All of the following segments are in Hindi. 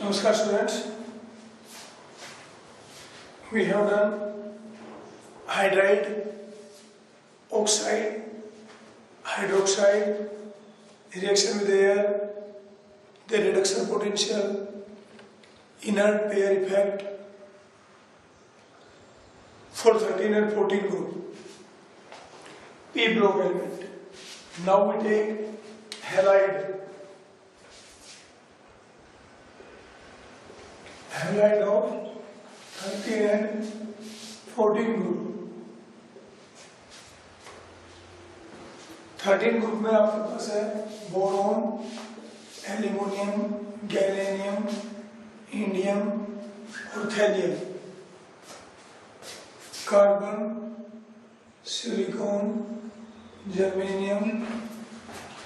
Namaskar students, we have done hydride, oxide, hydroxide, reaction with air, the reduction potential, inert pair effect for 13 and 14 group, p block element. Now we take halide. Halide of 13 and 14 group. 13 group में आपके पास है बोरोन, एल्यूमिनियम, गैलेनियम, इंडियम और thallium, carbon, silicon, germanium,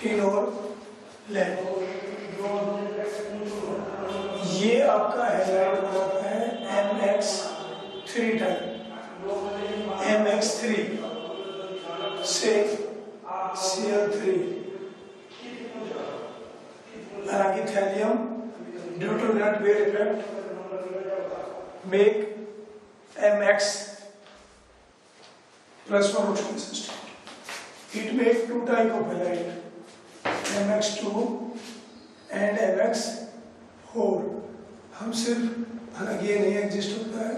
tin और लेड। ये आपका हैलाइड बनाता है MX3 टाइप, MX3 से Cl3। हालांकि thallium due to inert pair effect make MX +1 oxidation state. It make two type of halide, MX2 and MX4। हम सिर्फ हालांकि ये नहीं एग्जिस्ट होता है,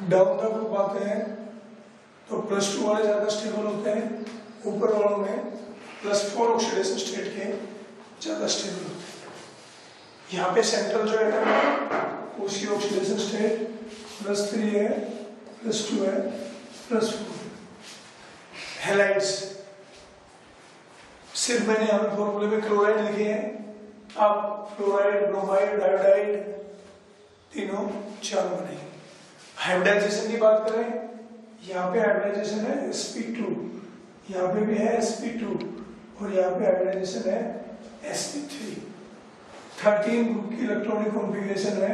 डाउन द ग्रुप आते हैं तो +2 वाले ज्यादा स्टेबल होते हैं, ऊपर वालों में +4 ऑक्सीडेशन स्टेट के ज्यादा स्टेबल होते हैं। यहाँ पे सेंट्रल जो एटम है उसकी ऑक्सीडेशन स्टेट +3 है, +2 है, +4। हैलाइड्स सिर्फ मैंने यहाँ पे फॉर्मूले में क्लोराइड लिखे हैं, आप फ्लोराइड, ब्रोमाइड, आयोडाइड तीनों चारों बनेंगे। हाइब्रिडाइजेशन की बात करें, यहाँ पे हाइब्रिडाइजेशन है sp2, यहाँ पे भी है sp2 और यहाँ पे हाइब्रिडाइजेशन है sp3। 13 ग्रुप की इलेक्ट्रॉनिक कॉन्फ़िगरेशन है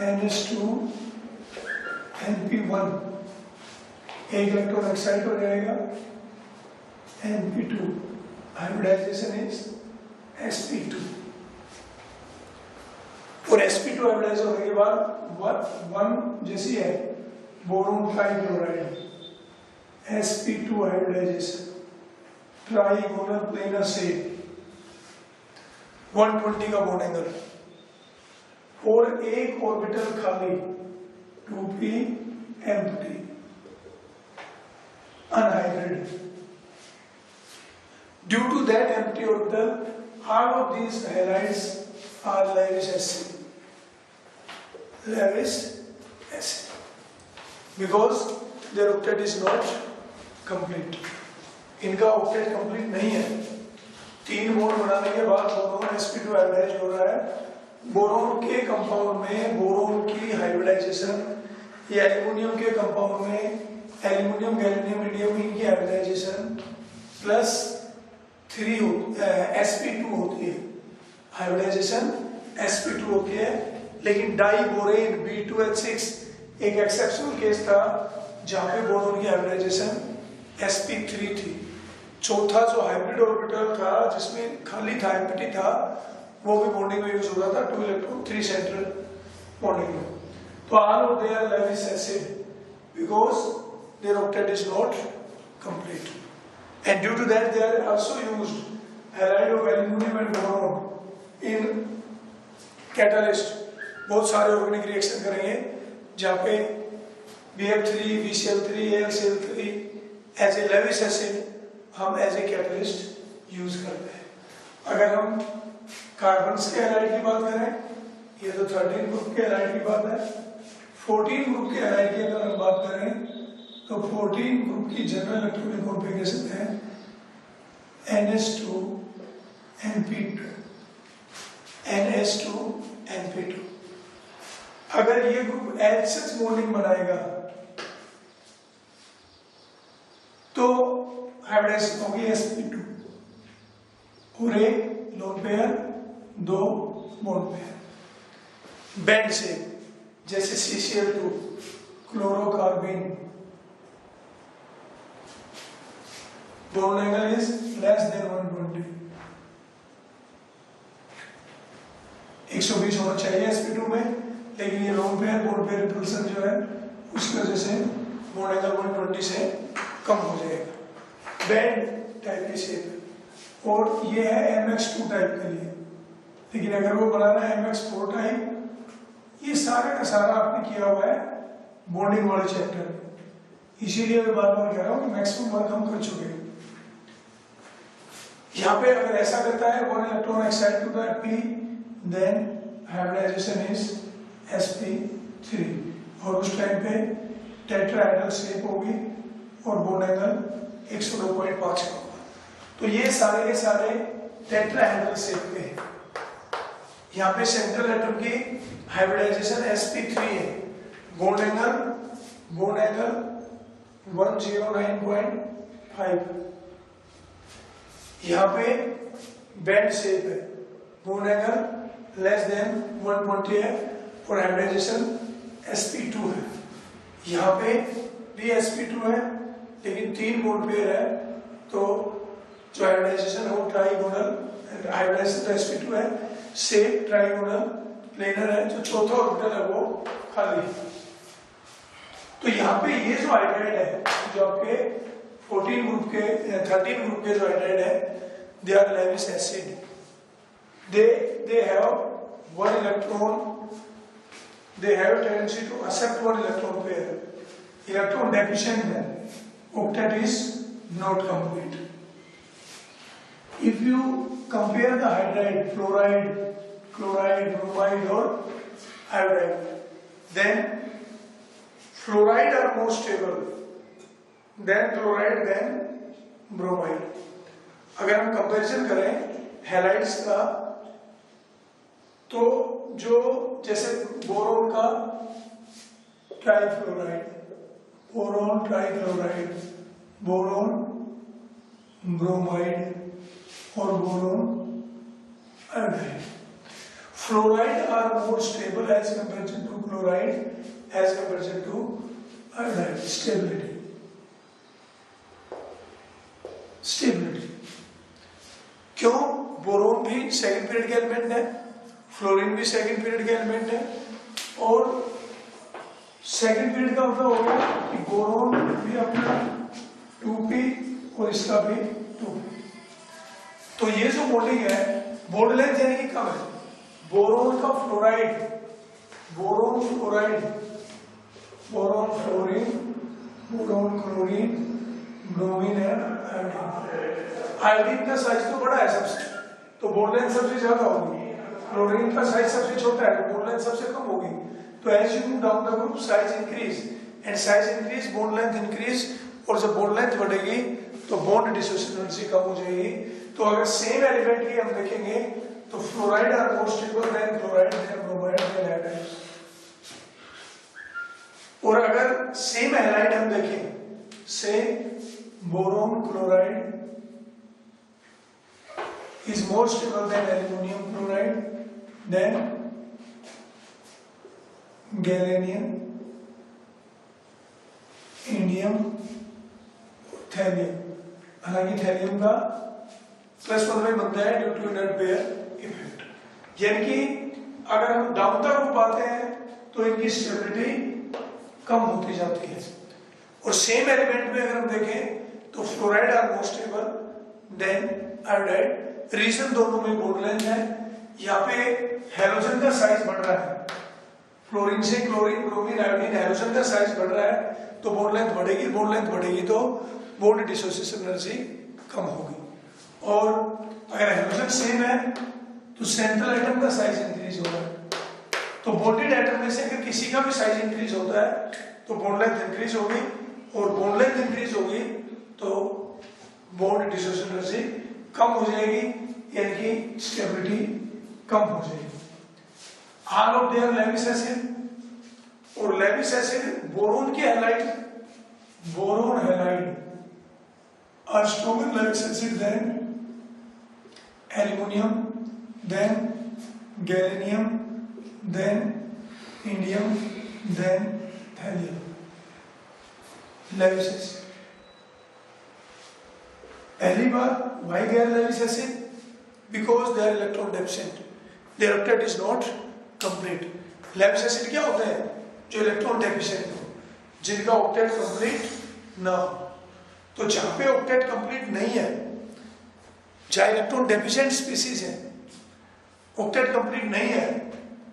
NH2 NP1, एक इलेक्ट्रॉन एक्साइट हो जाएगा, NP2, हाइब्रिडाइजेशन इज sp2। और sp2 हाइब्रिडाइज होने के बाद वन जैसी है boron trichloride, sp2 hybridisation, trigonal planar shape, 120 का बॉन्ड एंगल और एक ऑर्बिटल खाली 2p empty unhybrid. Due to that empty orbital, all of these halides are Lewis acid. Lewis acid, because their octet is not complete. इनका ऑक्टेट कंप्लीट नहीं है। 3 बॉन्ड बनाने के बाद बोरोन sp2 हाइब्रिडाइज हो रहा है। बोरोन के कंपाउंड में बोरोन की हाइब्रिडाइजेशन या एल्यूमिनियम के कंपाउंड में एल्यूमिनियम, गैलियम, इंडियम इनकी हाइब्रिडाइजेशन +3 sp2 होती है, हाइब्रिडाइजेशन sp2 होती है। लेकिन डाइबोरेन B2H6 एक एक्सेप्शनल केस था जहां पे बोरोन की हाइब्रिडाइजेशन sp3 थी। चौथा जो हाइब्रिड ऑर्बिटल था जिसमें खाली था, एम्प्टी था, वो भी बॉन्डिंग में यूज होता था 2 इलेक्ट्रॉन 3 सेंट्रल बॉन्डिंग में। तो all of they are Lewis acid because their octet is not complete and due to that they are also used halide of aluminium and boron in catalyst. बहुत सारे ऑर्गेनिक रिएक्शन करेंगे जहाँ पे BF3, BCl3, AlCl3 as a Lewis acid हम एज ए कैटलिस्ट यूज करते हैं। अगर हम कार्बन के हैलाइड की बात करें, ये तो 13 ग्रुप के हैलाइड की बात है। 14 ग्रुप के हैलाइड की अगर हम बात करें तो 14 ग्रुप की जनरल इलेक्ट्रॉनिक कॉन्फ़िगरेशन है NH2 NP2, NH2 NP2। अगर ये ग्रुप HH बॉन्डिंग बनाएगा तो हाइब्रिडाइजेशन होगी sp2 और एक lone pair, 2 bond pair. Bend shape जैसे CCl2, क्लोरोकार्बिन, bond angle is less than 120. 120 होना चाहिए sp2 में, लेकिन ये lone pair bond pair repulsion जो है उसकी वजह से बॉन्ड एंगल 120 से कम हो जाएगा। बैंड टाइप की शेप है और ये है mx2 टाइप के लिए, लेकिन अगर वो बनाना है mx4 टाइप, ये सारा का सारा आपने किया हुआ है बॉन्डिंग वाले चैप्टर में, इसीलिए मैं बार बार कह रहा हूँ कि मैक्सिमम वर्क हम कर चुके हैं। यहाँ पे अगर ऐसा करता है one electron excite to the p, then hybridisation is sp3 और उस टाइम पे टेट्राहेड्रल शेप होगी और बॉन्ड एंगल 102.5 का होगा। तो ये सारे के सारे टेट्राहेड्रल शेप के हैं। यहाँ पे सेंट्रल एटम की हाइब्रिडाइजेशन sp3 है, बॉन्ड एंगल 109.5। यहाँ पे बैंड शेप है, बॉन्ड एंगल लेस देन 120 है और हाइब्रिडाइजेशन sp2 है। यहाँ पे भी sp2 है लेकिन 3 बॉन्ड पेयर है, तो जो हाइब्रिडाइजेशन है वो ट्राइगोनल, हाइब्रिडाइजेशन तो sp2 है, शेप ट्राइगोनल प्लेनर है, जो चौथा ऑर्बिटल है वो खाली है। तो यहाँ पे ये जो हाइड्राइड है, जो आपके 13 ग्रुप के जो हाइड्राइड है, they are Lewis acid, they have one electron, they have a tendency to accept one electron pair, electron deficient है, octet is not complete. If you compare the hydride, fluoride, chloride, bromide or iodide, then fluoride are more stable, then chloride, then bromide. अगर हम कंपैरिजन करें हैलाइड्स का, तो जो जैसे बोरोन का trifluoride, boron trichloride, boron bromide और boron iodide, fluoride are more stable as comparison to chloride, as comparison to iodide. Stability क्यों? बोरोन भी सेकंड पीरियड के एलिमेंट है, फ्लोरीन भी सेकंड पीरियड के एलिमेंट है, और सेकंड पीरियड का मतलब हो गया कि बोरोन भी अपना 2p और इसका भी 2p। तो ये जो बॉन्डिंग है, बॉन्ड लेंथ यानी कि कम है। बोरोन का fluoride, boron fluoride, boron fluorine, boron chlorine, bromine है, आयोडीन का साइज तो बड़ा है सबसे, तो बॉन्ड लेंथ सबसे ज्यादा होगी। क्लोरीन का साइज सबसे छोटा है, तो बॉन्ड लेंथ सबसे कम होगी। तो as you move down the group size increase, and size increase bond length increase, और जब बॉन्ड लेंथ बढ़ेगी तो बॉन्ड डिसोसिएशन एनर्जी कम हो जाएगी। तो अगर सेम एलिमेंट की हम देखेंगे तो fluoride are more stable than chloride, then bromide, then iodide. और अगर सेम हैलाइड हम देखें, से boron chloride is more stable than aluminum chloride, then gallium, indium, thallium. हालांकि थैलियम का +1 में बनता है due to inert pair effect, यानी कि अगर हम डाउन द ग्रुप आते हैं तो इनकी स्टेबिलिटी कम होती जाती है। और सेम एलिमेंट में अगर हम देखें तो fluoride are more stable than iodide. Reason दोनों में बॉन्ड लेंथ है। यहाँ पे हैलोजन का साइज बढ़ रहा है, फ्लोरीन से क्लोरीन, ब्रोमीन, आयोडीन, हैलोजन का साइज बढ़ रहा है, तो बॉन्ड लेंथ बढ़ेगी। बॉन्ड लेंथ बढ़ेगी तो बॉन्ड डिसोसिएशन एनर्जी कम होगी। और अगर हैलोजन सेम है तो सेंट्रल एटम का साइज इंक्रीज हो रहा है। तो बॉन्डेड एटम में से अगर किसी का भी साइज इंक्रीज होता है तो बॉन्ड लेंथ इंक्रीज होगी, और बॉन्ड लेंथ इंक्रीज होगी तो बॉन्ड डिसोसिएशन एनर्जी कम हो जाएगी, यानी कि स्टेबिलिटी कम हो जाएगी। All of their Lewis acid, और लेविस एसिड बोरोन की halide, boron halide are stronger Lewis acid than aluminium, then gallium, then indium, then thallium. Lewis acid पहली बात, why they are Lewis acid? Because they are electron deficient. Their octet is not complete. Lewis acid क्या होते हैं? जो इलेक्ट्रॉन डेफिशिएंट हो, जिनका ऑक्टेट कंप्लीट ना हो। तो जहां पे ऑक्टेट कंप्लीट नहीं है, चाहे इलेक्ट्रॉन डेफिशिएंट स्पीसीज है, ऑक्टेट कंप्लीट नहीं है,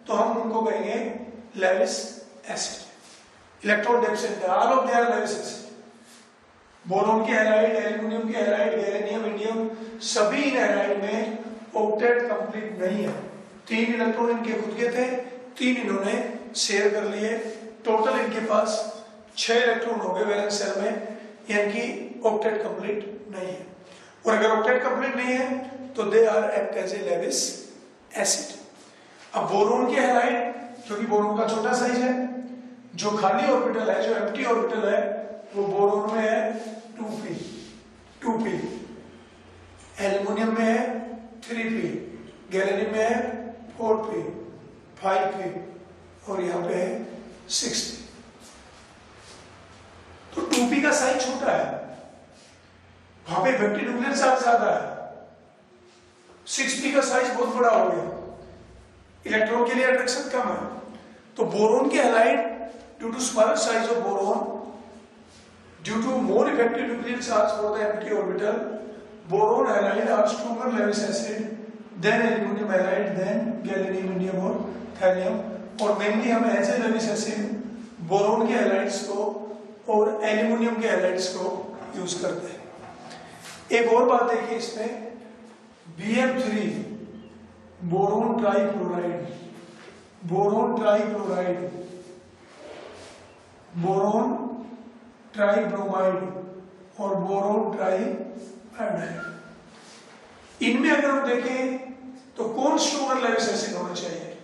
तो हम उनको कहेंगे लेविस एसिड। इलेक्ट्रॉन डेफिशिएंट है, all of they are Lewis acid. Boron की हैलाइड, एल्युमिनियम की हैलाइड, गैलेनियम, इंडियम, सभी इन हैलाइड में ऑक्टेट कंप्लीट नहीं है। 3 इलेक्ट्रॉन इनके खुद के थे, 3 इन्होंने शेयर कर लिए, टोटल इनके पास 6 इलेक्ट्रॉन हो गए वैलेंस शेल में, यानी कि ऑक्टेट कंप्लीट नहीं है। और अगर ऑक्टेट कंप्लीट नहीं है तो they are act as a Lewis acid. अब बोरोन के हैलाइड, क्योंकि बोरोन का छोटा साइज है, जो खाली ऑर्बिटल है, जो एम्प्टी ऑर्बिटल है, वो बोरोन में है 2p, एल्युमिनियम में है 3p, गैलेनियम में है 4p, 5p और यहाँ पे है 6p। तो 2p का साइज छोटा है, वहां पे इफेक्टिव न्यूक्लियर चार्ज ज्यादा है, 6p का साइज बहुत बड़ा हो गया, इलेक्ट्रॉन के लिए अट्रैक्शन कम है। तो बोरोन के halide, due to smaller size of boron, due to more effective nuclear charge for the empty orbital, boron halide are stronger Lewis acid than aluminium halide, than gallium, indium और थैलियम। और मेनली हम as a Lewis acid boron के हैलाइड्स को और एल्युमिनियम के हैलाइड्स को यूज करते हैं। एक और बात देखिए इसमें, BF3 boron trichloride, boron trichloride, boron tribromide और बोरोन ट्राइआयोडाइड, इनमें अगर हम देखें तो कौन स्ट्रॉन्गर लेविस एसिड होना चाहिए?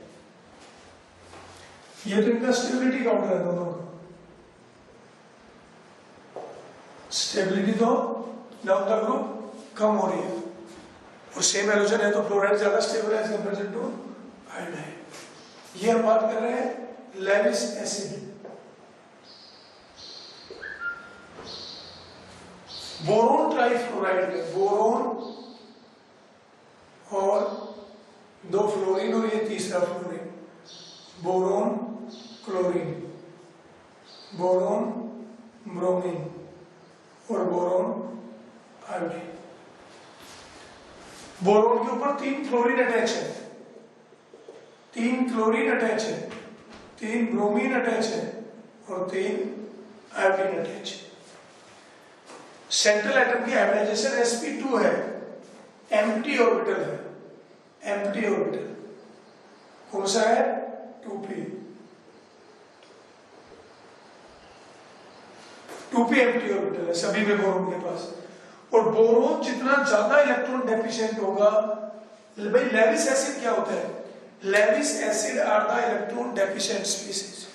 ये तो इनका स्टेबिलिटी काउंटर है दोनों का। स्टेबिलिटी तो डाउन द ग्रुप कम हो रही है, और सेम हैलोजन है तो फ्लोराइड ज्यादा स्टेबल है एज कंपेयर टू आयोडाइड। ये हम बात कर रहे हैं Levi's acid. Boron trifluoride, boron और 2 फ्लोरीन और ये तीसरा fluorine, boron chlorine, boron bromine और बोरोन आयोडीन। बोरोन के ऊपर 3 फ्लोरीन अटैच है, 3 क्लोरीन अटैच है, 3 ब्रोमीन अटैच है और 3 आयोडीन अटैच है। सेंट्रल एटम की हाइब्रिडाइजेशन sp2 है, एम्प्टी ऑर्बिटल है, एम्प्टी ऑर्बिटल कौन सा है? 2p, 2p एम्प्टी ऑर्बिटल है सभी में बोरोन के पास। और बोरोन जितना ज्यादा इलेक्ट्रॉन डेफिशिएंट होगा, भाई लेविस एसिड क्या होता है? Lewis acid are the electron deficient species.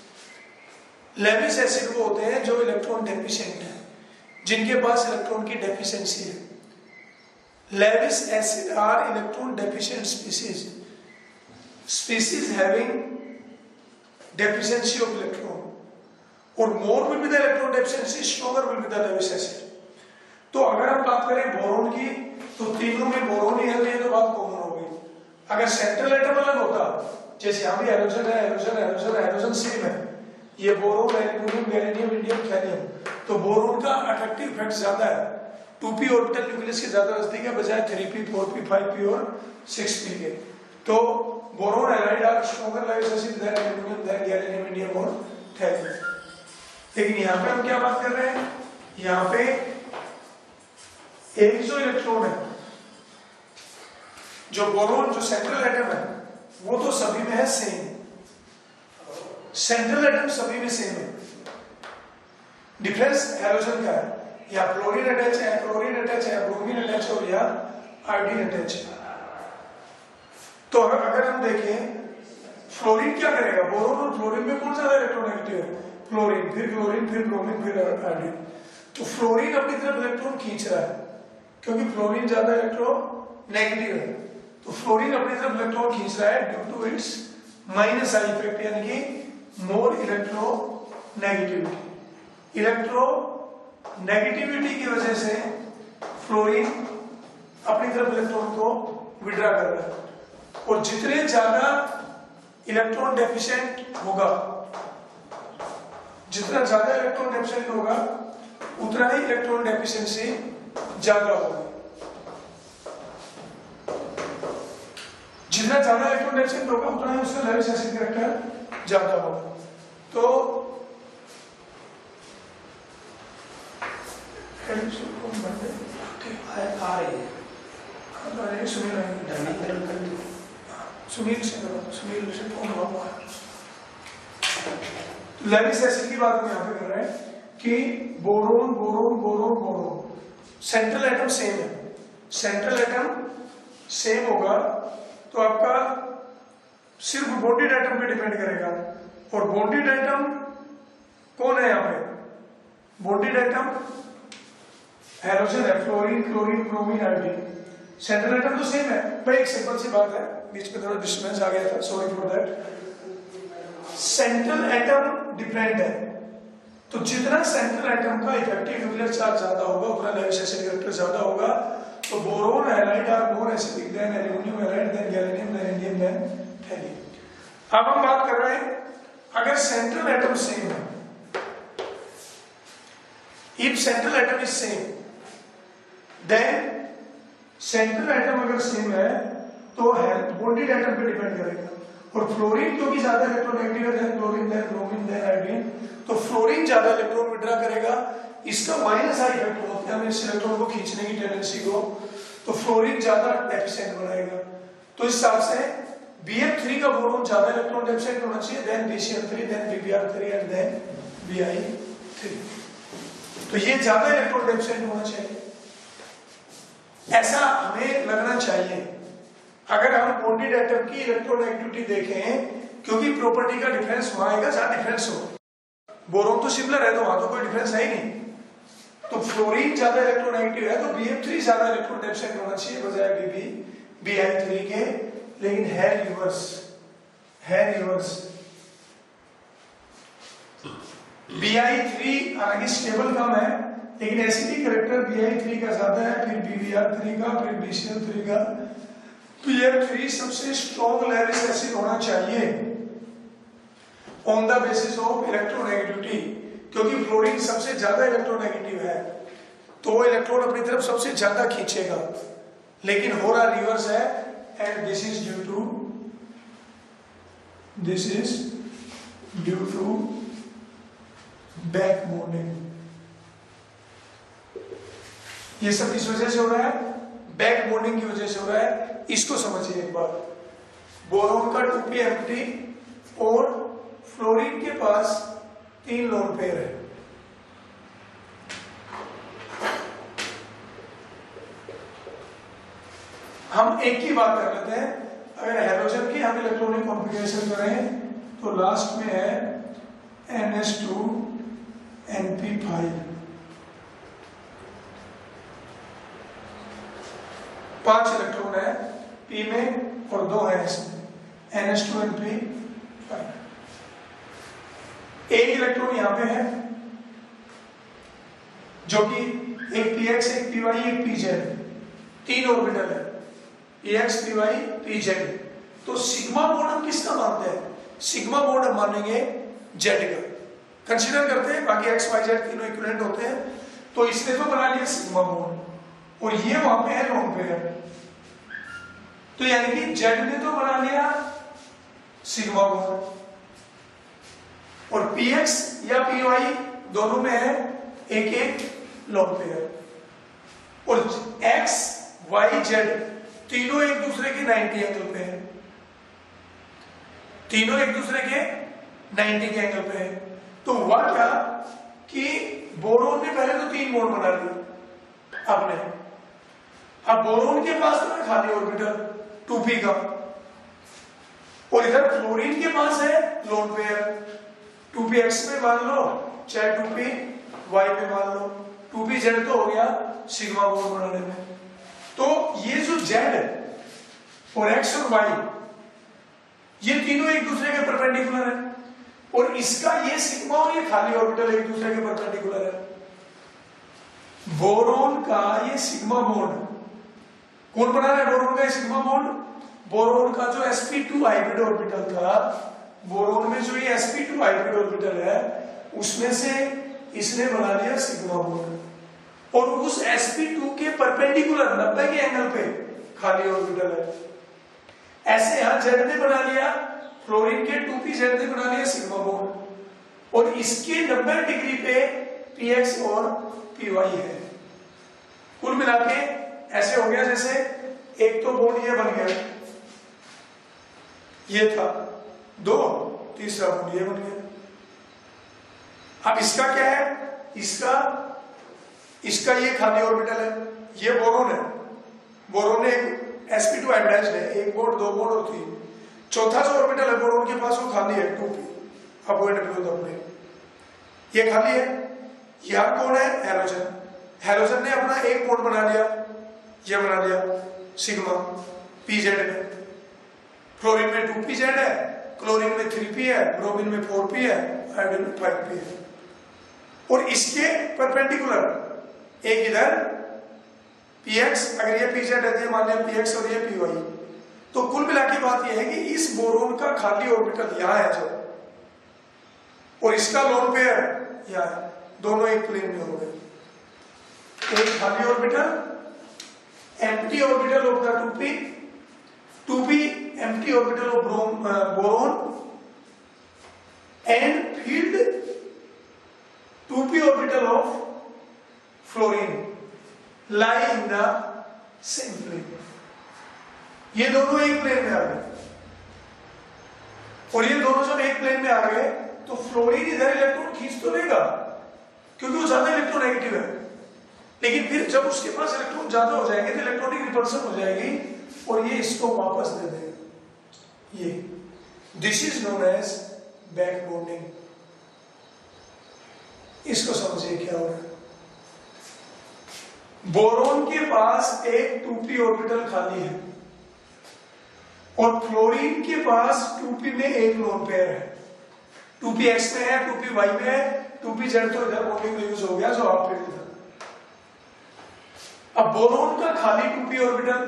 Lewis acid वो होते हैं जो इलेक्ट्रॉन डेफिशिएंट है, जिनके पास इलेक्ट्रॉन की डेफिशिएंसी है। Lewis acid are electron deficient species, species having deficiency of electron, और more will be the electron deficiency, stronger will be the Lewis acid. तो अगर हम बात करें बोरोन की, तो तीनों में बोरोन ही है, तो बात कॉमन हो गई। अगर सेंट्रल एटम अलग होता, जैसे यहाँ भी हाइड्रोजन है, हाइड्रोजन है, हाइड्रोजन है, हाइड्रोजन सेम है, ये बोरोन, एल्युमिनियम, गैलेनियम, इंडियम, थैलियम, तो बोरोन का अट्रैक्टिव इफेक्ट ज्यादा है, 2p ऑर्बिटल न्यूक्लियस के ज्यादा नजदीक है बजाय 3p, 4p, 5p और 6p के। तो boron halide are stronger Lewis acid than aluminium, than gallium, indium और थैलियम। लेकिन यहाँ पे हम क्या बात कर रहे हैं? यहाँ पे एक जो इलेक्ट्रॉन है, जो बोरोन, जो सेंट्रल एटम है, वो तो सभी में है सेम, सेंट्रल एटम सभी में सेम है। डिफरेंस हैलोजन का है, या फ्लोरीन अटैच है, क्लोरीन अटैच है, ब्रोमीन अटैच है और या आयोडीन अटैच है। तो अगर हम देखें फ्लोरीन क्या करेगा, बोरोन और फ्लोरीन में कौन सा इलेक्ट्रोनेगेटिव है? फ्लोरीन, फिर क्लोरीन, फिर ब्रोमीन, फिर आयोडीन। तो फ्लोरीन अपनी तरफ इलेक्ट्रॉन खींच रहा है, क्योंकि फ्लोरीन ज्यादा इलेक्ट्रोनेगेटिव है, तो फ्लोरीन अपनी तरफ इलेक्ट्रॉन खींच रहा है due to its minus I effect, यानी कि मोर इलेक्ट्रोनेगेटिविटी। इलेक्ट्रोनेगेटिविटी की वजह से फ्लोरीन अपनी तरफ इलेक्ट्रॉन को विड्रा कर रहा है, और जितने ज्यादा इलेक्ट्रॉन डेफिशिएंट होगा, जितना ज्यादा इलेक्ट्रॉन डेफिशिएंट होगा उतना ही इलेक्ट्रॉन डेफिशिएंसी ज्यादा होगी। जितना ज्यादा इलेक्ट्रॉन डेफिशिएंट होगा उतना ही उसका लेविस एसिड कैरेक्टर ज्यादा होगा। तो सुनील से फोन हुआ। लेविस एसिड की बात हम यहाँ पे कर रहे हैं कि boron boron boron boron, central atom same है, सेंट्रल एटम सेम होगा तो आपका सिर्फ बॉन्डेड एटम पे डिपेंड करेगा। और बॉन्डेड एटम कौन है यहाँ पे? बॉन्डेड एटम हैलोजन है, fluorine chlorine bromine iodine. Central atom तो सेम है भाई। एक सिंपल सी बात है, बीच में थोड़ा डिस्टर्बेंस आ गया था, sorry for that. Central atom different है, तो जितना सेंट्रल एटम का इफेक्टिव न्यूक्लियर चार्ज ज्यादा होगा उतना लेविस एसिड कैरेक्टर ज्यादा होगा। तो boron halide are more acidic than aluminium halide than gallium then indium than helium. अब हम बात कर रहे हैं अगर सेंट्रल एटम सेम है, if central atom is same then, central atom अगर सेम है तो बॉन्डेड एटम पे डिपेंड करेगा। और फ्लोरीन क्योंकि ज्यादा इलेक्ट्रोनेगेटिव है than chlorine than bromine than iodine, तो फ्लोरीन ज्यादा इलेक्ट्रॉन विड्रा करेगा। इसका माइनस आई इफेक्ट होता है इस इलेक्ट्रॉन को खींचने की टेंडेंसी को, तो फ्लोरीन ज्यादा डेफिशिएंट बनाएगा। तो इस हिसाब से BF3 का बोरोन ज्यादा इलेक्ट्रॉन डेफिशिएंट होना चाहिए then BCl3 then BBr3 and then Bi3। तो ये ज्यादा इलेक्ट्रॉन डेफिशिएंट होना चाहिए, ऐसा हमें लगना चाहिए अगर हम बॉन्डेड एटम की इलेक्ट्रोनेगेटिविटी देखें, क्योंकि प्रॉपर्टी का डिफरेंस वहां आएगा जहां डिफरेंस हो। बोरोन तो सिमिलर है तो वहां तो कोई डिफरेंस है ही नहीं। तो फ्लोरीन ज्यादा इलेक्ट्रोनेगेटिव है तो BF3 ज्यादा इलेक्ट्रॉन डेफिशिएंट होना चाहिए बजाय Bi3 के, लेकिन है रिवर्स, है रिवर्स। Bi3 हालांकि स्टेबल कम है लेकिन एसिडिक कैरेक्टर Bi3 का ज्यादा है, फिर BBr3 का, फिर BCl3 का। BF3 सबसे स्ट्रॉन्ग लेविस एसिड होना चाहिए on the basis of electronegativity, क्योंकि फ्लोरीन सबसे ज्यादा इलेक्ट्रोनेगेटिव है तो वो इलेक्ट्रॉन अपनी तरफ सबसे ज्यादा खींचेगा, लेकिन हो रहा रिवर्स है। And this is due to back bonding. ये सब किस वजह से हो रहा है? बैक बॉन्डिंग की वजह से हो रहा है। इसको समझिए एक बार, बोरोन का 2p एम्प्टी और फ्लोरीन के पास 3 लोन पेयर है। हम एक की बात कर लेते हैं। अगर हैलोजन की हम इलेक्ट्रॉनिक कॉन्फ़िगरेशन करें तो लास्ट में है NH2 NP5, 5 इलेक्ट्रॉन है P में और 2 है इसमें, NH2 NP5। एक इलेक्ट्रॉन यहां पे है जो कि एक PX एक PY एक PZ, 3 ऑर्बिटल है PX PY PZ। तो सिग्मा बॉन्ड हम किसका मानते हैं? सिग्मा बॉन्ड हम मानेंगे Z का, कंसीडर करते हैं बाकी X Y Z तीनों इक्विवेलेंट होते हैं। तो इसने तो बना लिया सिग्मा बॉन्ड और ये वहां पे है लोन पेयर, तो यानी कि Z ने तो बना लिया सिग्मा बॉन्ड और PX या PY दोनों में है एक एक लोन पेयर, और X Y Z तीनों एक दूसरे के 90 एंगल पे है, तीनों एक दूसरे के 90 के एंगल पे है। तो हुआ क्या कि बोरोन ने पहले तो 3 बॉन्ड बना लिए आपने, अब बोरोन के पास तो है खाली ऑर्बिटल 2p का, और इधर फ्लोरीन के पास है लोन पेयर 2px में मान लो चाहे 2py में मान लो, 2pz तो हो गया सिग्मा बॉन्ड बनाने में। तो ये जो z है और x और y ये तीनों एक दूसरे के परपेंडिकुलर है, और इसका ये सिग्मा और ये खाली ऑर्बिटल एक दूसरे के परपेंडिकुलर है। बोरोन का ये सिग्मा बॉन्ड कौन बना रहा है? बोरोन का सिग्मा बॉन्ड, बोरोन का जो sp2 हाइब्रिड ऑर्बिटल था, बोरोन में जो ये sp2 हाइब्रिड ऑर्बिटल है उसमें से इसने बना लिया सिग्मा बॉन्ड और उस sp2 के परपेंडिकुलर 90 के एंगल पे खाली ऑर्बिटल है। ऐसे यहां Z ने बना लिया, फ्लोरीन के 2pZ ने बना लिया सिग्मा बॉन्ड और इसके 90 डिग्री पे px और py है। कुल मिला के ऐसे हो गया जैसे एक तो बॉन्ड ये बन गया, ये था 2, तीसरा बॉन्ड ये बन गया। अब इसका क्या है? इसका ये खाली ऑर्बिटल है, ये बोरोन है, बोरोन ने एक sp2 हाइब्रिडाइज्ड है, एक बॉन्ड, 2 बॉन्ड और 3। चौथा जो ऑर्बिटल है बोरोन के पास वो खाली है 2p अवॉइड विद अपने, ये खाली है। यहां कौन है? हैलोजन। हैलोजन ने अपना एक बॉन्ड बना लिया, ये बना लिया सिग्मा pz में। फ्लोरीन में 2pz है, क्लोरीन में 3p है, ब्रोमीन में 4p है, आयोडीन में 5p है और इसके परपेंडिकुलर एक इधर px, अगर ये pz है तो मान लिया px और ये py। तो कुल मिला के बात यह है कि इस बोरोन का खाली ऑर्बिटल यहां है जो, और इसका लोन पेयर यहां है, दोनों एक प्लेन में हो गए। एक खाली orbital, empty orbital of the 2p empty orbital of boron and filled 2p orbital of fluorine lie in the same plane. ये दोनों एक प्लेन में आ गए और ये दोनों जब एक प्लेन में आ गए तो फ्लोरीन इधर इलेक्ट्रॉन खींच तो लेगा क्योंकि वो ज्यादा इलेक्ट्रोनेगेटिव है, लेकिन फिर जब उसके पास इलेक्ट्रॉन ज्यादा हो जाएंगे तो इलेक्ट्रॉनिक रिपल्सन हो जाएगी और ये इसको वापस दे देगा। ये this is known as back bonding. इसको समझिए क्या हो रहा है। बोरोन के पास एक 2p ऑर्बिटल खाली है और फ्लोरीन के पास 2p में एक लोन पेयर है, 2px में है, 2py में है, 2pz तो इधर बॉन्डिंग में यूज हो गया जो हाफ फील्ड था। अब बोरोन का खाली 2p ऑर्बिटल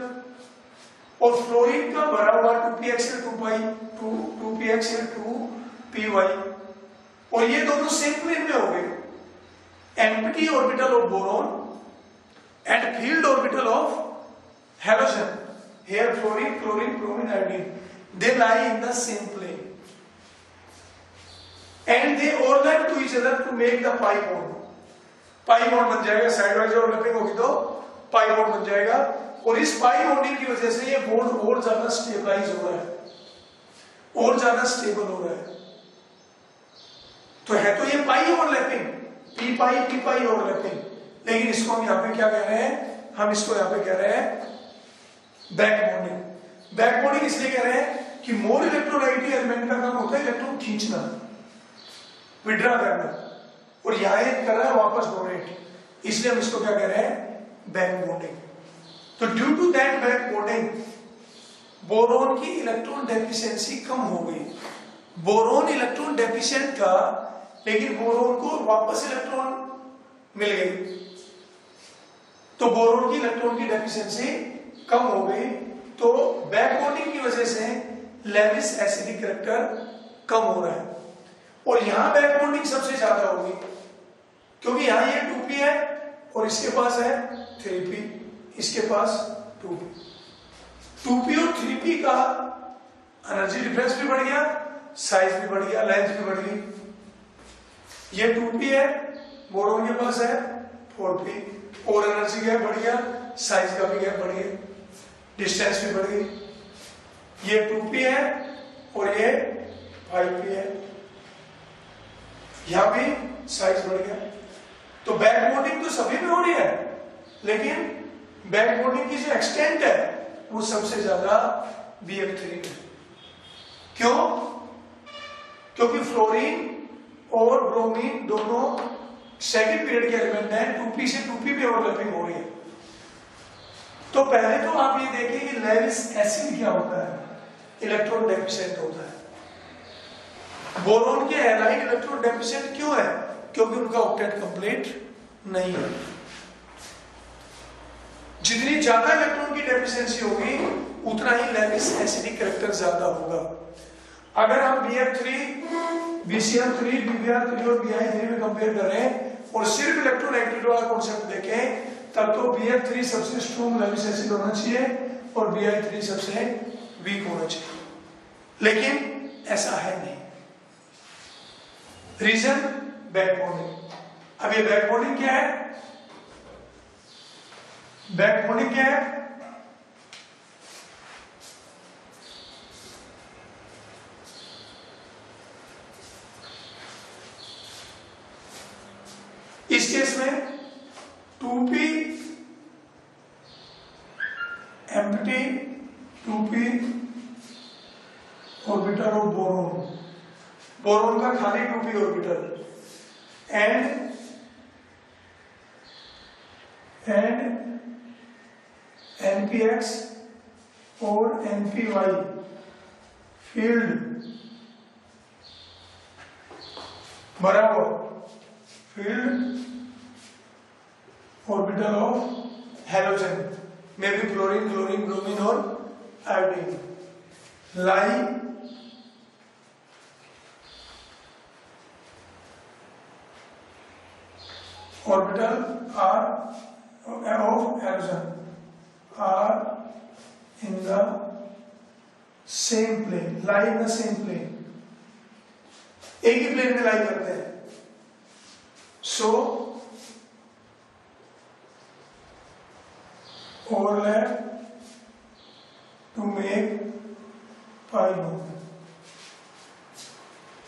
और फ्लोरीन का भरा हुआ 2px 2px 2py और ये दोनों सेम प्लेन में हो गए। Empty orbital of boron and field orbital of halogen, here fluorine, chlorine, bromine, iodine, they lie in the same plane and they overlap to each other to make the pi bond. pi bond बन जाएगा, साइड वाइज ओवरलैपिंग होगी तो pi bond बन जाएगा और इस pi bonding की वजह से ये बॉन्ड और ज्यादा स्टेबलाइज हो रहा है, और ज्यादा स्टेबल हो रहा है। तो है तो ये pi overlapping, p pi overlapping, लेकिन इसको हम यहाँ पे क्या कह रहे हैं? हम इसको यहाँ पे कह रहे हैं बैक बॉन्डिंग। बैक बॉन्डिंग इसलिए कह रहे हैं कि मोर इलेक्ट्रोनेगेटिव एलिमेंट का काम होता है इलेक्ट्रॉन खींचना, विड्रॉ करना, और यहाँ कर रहा है वापस डोनेट, इसलिए हम इसको क्या कह रहे हैं? Back bonding. तो due to that back bonding boron की इलेक्ट्रॉन डेफिशिएंसी कम हो गई। बोरोन इलेक्ट्रॉन डेफिशिएंट था लेकिन बोरोन को वापस इलेक्ट्रॉन मिल गई, तो बोरोन की इलेक्ट्रॉन की डेफिशिएंसी कम हो गई। तो बैक बॉन्डिंग की वजह से लेविस एसिडिक कैरेक्टर कम हो रहा है और यहां बैक बॉन्डिंग सबसे ज्यादा होगी क्योंकि यहां ये 2p है और इसके पास है 3p, इसके पास 2p और 3p का एनर्जी डिफरेंस भी बढ़ गया, साइज भी बढ़ गया, लेंथ भी बढ़ गई। ये 2p है, बोरोन के पास है 4p और एनर्जी गैप बढ़ गया, साइज का भी गैप बढ़ गया, डिस्टेंस भी बढ़ गई। ये 2p है और ये 5p है, यहां भी साइज बढ़ गया। तो बैक बॉन्डिंग तो सभी में हो रही है लेकिन बैक बॉन्डिंग की जो एक्सटेंट है वो सबसे ज्यादा BF3 में। क्यों? क्योंकि फ्लोरीन और ब्रोमीन दोनों सेकंड पीरियड के एलिमेंट हैं, 2p से 2p में ओवरलैपिंग हो रही है। तो पहले तो आप ये देखिए कि लेविस एसिड क्या होता है? इलेक्ट्रॉन डेफिशिएंट होता है। बोरोन के हैलाइड इलेक्ट्रॉन डेफिशिएंट क्यों है? क्योंकि उनका ऑक्टेट कंप्लीट नहीं है। जितनी ज्यादा इलेक्ट्रॉन की डेफिशिएंसी होगी उतना ही लेविस एसिडिक कैरेक्टर ज्यादा होगा। अगर हम BF3, BCl3, BBr3 और BI3 में कंपेयर करें और सिर्फ इलेक्ट्रोनेगेटिविटी वाला कॉन्सेप्ट देखें तब तो BF3 सबसे स्ट्रॉन्ग लेविस एसिड होना चाहिए और BI3 सबसे वीक होना चाहिए, लेकिन ऐसा है नहीं। रीजन बैकबोनिंग। अब ये बैकबोनिंग क्या है? बैकबोनिंग क्या है? इस केस में 2p empty 2p orbital of boron, boron का खाली 2p ऑर्बिटल एंड NPX और NPY फील्ड बराबर फील्ड ऑर्बिटल ऑफ हेलोजन में भी फ्लोरीन, क्लोरीन, ब्रोमीन और iodine lie orbital are of halogen are in the same plane, lie in the same plane, एक ही प्लेन में लाई करते हैं। So overlap to make pi bond.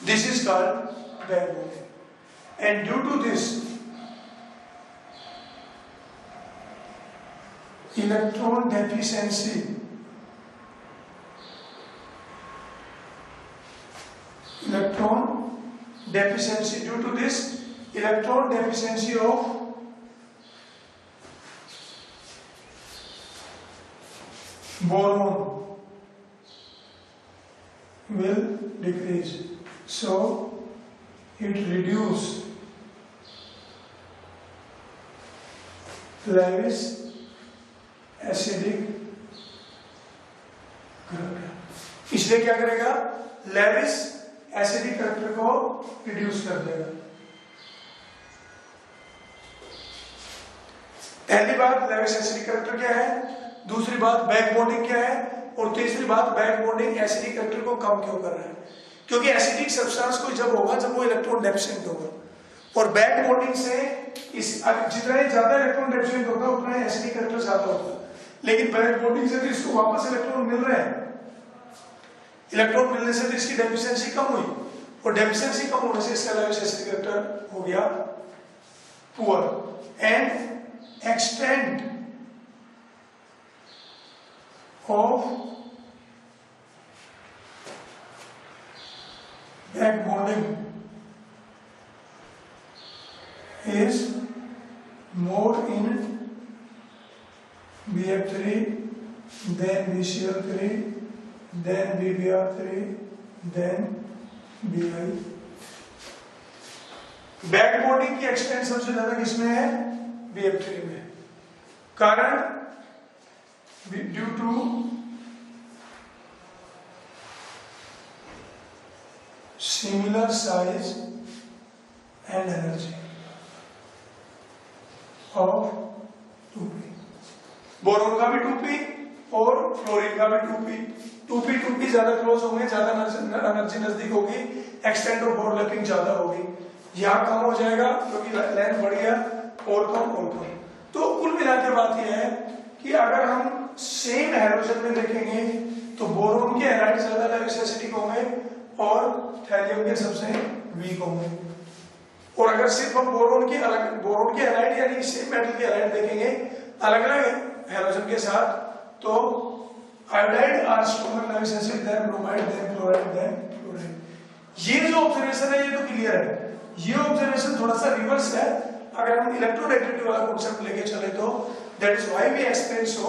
This is called backbone, and due to this electron deficiency due to this electron deficiency of boron will decrease, so it reduce Lewis acidic character. इसलिए क्या करेगा? लेविस एसिडिक कैरेक्टर को रिड्यूस कर देगा। पहली बात लेविस एसिडिक कैरेक्टर क्या है, दूसरी बात बैक बॉन्डिंग क्या है, और तीसरी बात बैक बॉन्डिंग एसिडिक कैरेक्टर को कम क्यों कर रहा है? क्योंकि एसिडिक सब्सटेंस को जब होगा जब वो इलेक्ट्रॉन डेफिशिएंट होगा, और बैक बॉन्डिंग से जितना ही ज्यादा इलेक्ट्रॉन डेफिशिएंट होगा उतना ही एसिडिक कैरेक्टर ज्यादा होगा। लेकिन बैक बॉन्डिंग से तो इसको वापस इलेक्ट्रॉन मिल रहे हैं, इलेक्ट्रॉन मिलने से तो इसकी डेफिशिएंसी कम हुई, और डेफिशिएंसी कम होने से इसका लेविस एसिडिक कैरेक्टर हो गया poor. And extent of back bonding is more in BF3, then BCl3, then BBr3, then BI। Back bonding की एक्सटेंट सबसे ज्यादा किसमें है? BF3 में। कारण due to similar size and energy of 2p। Boron का भी 2p और फ्लोरीन का भी 2p। 2p ज्यादा क्लोज होंगे, ज्यादा एनर्जी नजदीक होगी, एक्सटेंट ऑफ ओवरलैपिंग ज्यादा होगी। यहाँ कम हो जाएगा क्योंकि लेंथ बढ़ गया, और कम। तो कुल मिला के बात यह है कि अगर हम सेम हाइड्रोजन में देखेंगे तो बोरोन के हैलाइड ज्यादा लेविस एसिडिक होंगे और थैलियम के सबसे वीक होंगे। और अगर सिर्फ हम बोरोन के हैलाइड यानी सेम मेटल के हैलाइड देखेंगे अलग अलग हाइड्रोजन के साथ, तो iodide are stronger Lewis acid than bromide than chloride than fluoride. ये जो ऑब्जर्वेशन है ये तो क्लियर है। ये ऑब्जर्वेशन थोड़ा सा रिवर्स है अगर हम इलेक्ट्रोनेगेटिविटी वाला कॉन्सेप्ट लेके चले तो। That is why we explain so,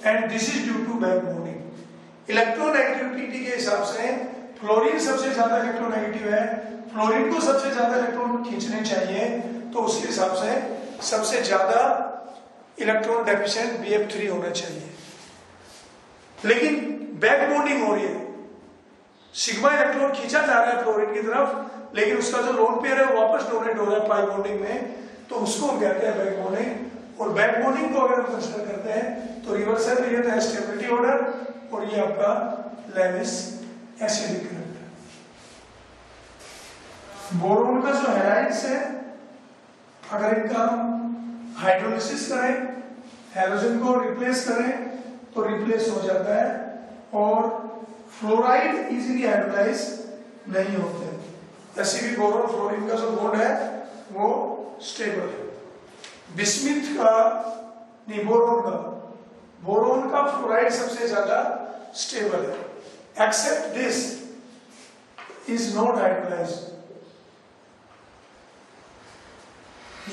and this is due to back bonding. Electronegativity के हिसाब से फ्लोरीन सबसे ज्यादा इलेक्ट्रोनेगेटिव है, फ्लोरीन को सबसे ज्यादा इलेक्ट्रॉन खींचने चाहिए, तो उसके हिसाब से सबसे ज्यादा इलेक्ट्रॉन डेफिशिएंट BF3 होना चाहिए। लेकिन बैक बॉन्डिंग हो रही है, सिग्मा इलेक्ट्रॉन खींचा जा रहा है फ्लोरीन की तरफ, लेकिन उसका जो लोन पेयर है वो वापस डोनेट हो रहा है पाई बॉन्डिंग में, तो उसको हम कहते हैं बैक बॉन्डिंग। और बैक बॉन्डिंग को अगर हम कंसीडर करते हैं तो रिवर्सल में ये तो है स्टेबिलिटी ऑर्डर, और ये आपका लेविस एसिडिक करंट। बोरोन का जो हैलाइड्स है, अगर इनका हम हाइड्रोलिसिस करें, हैलोजन को रिप्लेस करें तो रिप्लेस हो जाता है, और फ्लोराइड इजीली हाइड्रोलाइज नहीं होते। ऐसे भी बोरोन फ्लोरीन का जो बॉन्ड है वो स्टेबल है। बिस्मिथ का नहीं, बोरोन का फ्लोराइड सबसे ज्यादा स्टेबल है, except this is not hydrolysed,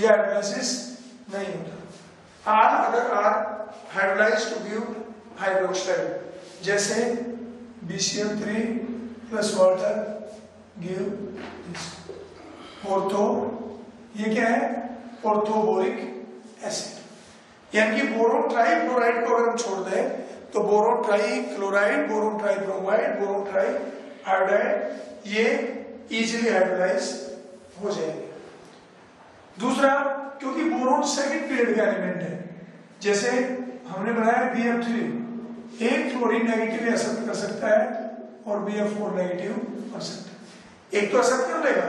ये हाइड्रोलाइसिस नहीं होता। आर, अगर are hydrolyse to give hydroxide, जैसे BCl3 plus water give this ortho, ये क्या है, ऑर्थोबोरिक एसिड। यानी कि बोरोन ट्राईक्लोराइड को अगर हम छोड़ दें तो बोरोन ट्राईक्लोराइड, बोरोन ट्राईब्रोमाइड, बोरोन ट्राईआयोडाइड ये इजीली हाइड्रोलाइज हो जाएंगे। दूसरा, क्योंकि बोरोन सेकंड पीरियड का एलिमेंट है, जैसे हमने बनाया BF3, एक फ्लोरीन नेगेटिव एक्सेप्ट कर सकता है और BF4 नेगेटिव कर सकता है। एक तो एक्सेप्ट कर लेगा,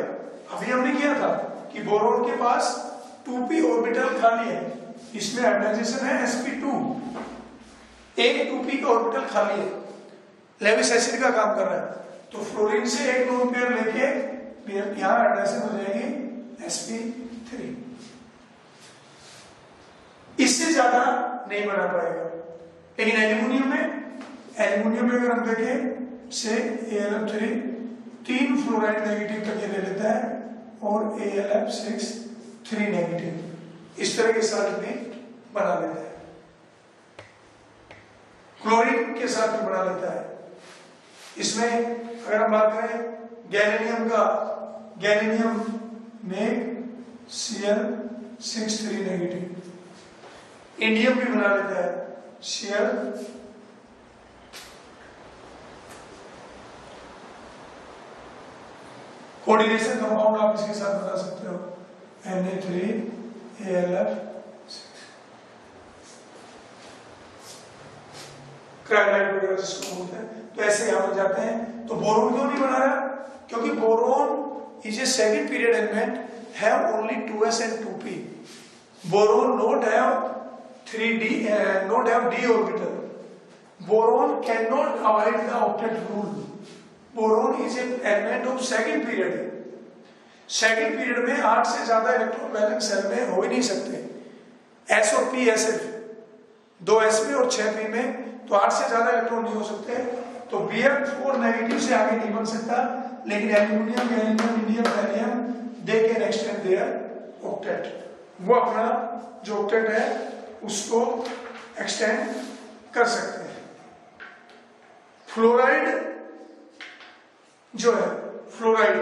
अभी हमने किया था कि बोरोन के पास 2p ऑर्बिटल खाली है, इसमें हाइब्रिडाइजेशन है sp2, एक 2p का ऑर्बिटल खाली है, लेविस एसिड का काम कर रहा है, तो फ्लोरीन से एक लोन पेयर लेके यहां हाइब्रिडाइजेशन हो जाएगी sp3, इससे ज्यादा नहीं बना पाएगा। लेकिन एल्यूमिनियम में अगर हम देखें से AlF3 3 फ्लोराइड नेगेटिव तक ये ले लेता है, और AlF6 3 नेगेटिव, इस तरह के साथ भी बना लेता है, क्लोरीन के साथ भी बना लेता है। इसमें अगर हम बात करें गैलेनियम का, गैलेनियम में Cl6 3 नेगेटिव, इंडियम भी बना लेता है Cl, कोऑर्डिनेशन कंपाउंड आप इसके साथ बना सकते हो Na3AlF6, क्रायोलाइट वगैरह जिसको बोलते हैं, तो ऐसे यहां बन जाते हैं। तो बोरोन क्यों नहीं बना रहा, क्योंकि boron is a second period element, have only 2s and 2p, boron not have 3d, not have d orbital, boron cannot avoid the octet rule, boron is an element of second period, second period में 8 से ज्यादा इलेक्ट्रॉन वैलेंस सेल में हो ही नहीं सकते, s और p ऐसे 2s में और 6p में, तो 8 से ज्यादा इलेक्ट्रॉन नहीं हो सकते, तो BF4 नेगेटिव से आगे नहीं बन सकता। लेकिन aluminium, gallium, indium, gallium they can extend their octet, वो अपना जो ऑक्टेट है उसको एक्सटेंड कर सकते हैं। फ्लोराइड जो है, फ्लोराइड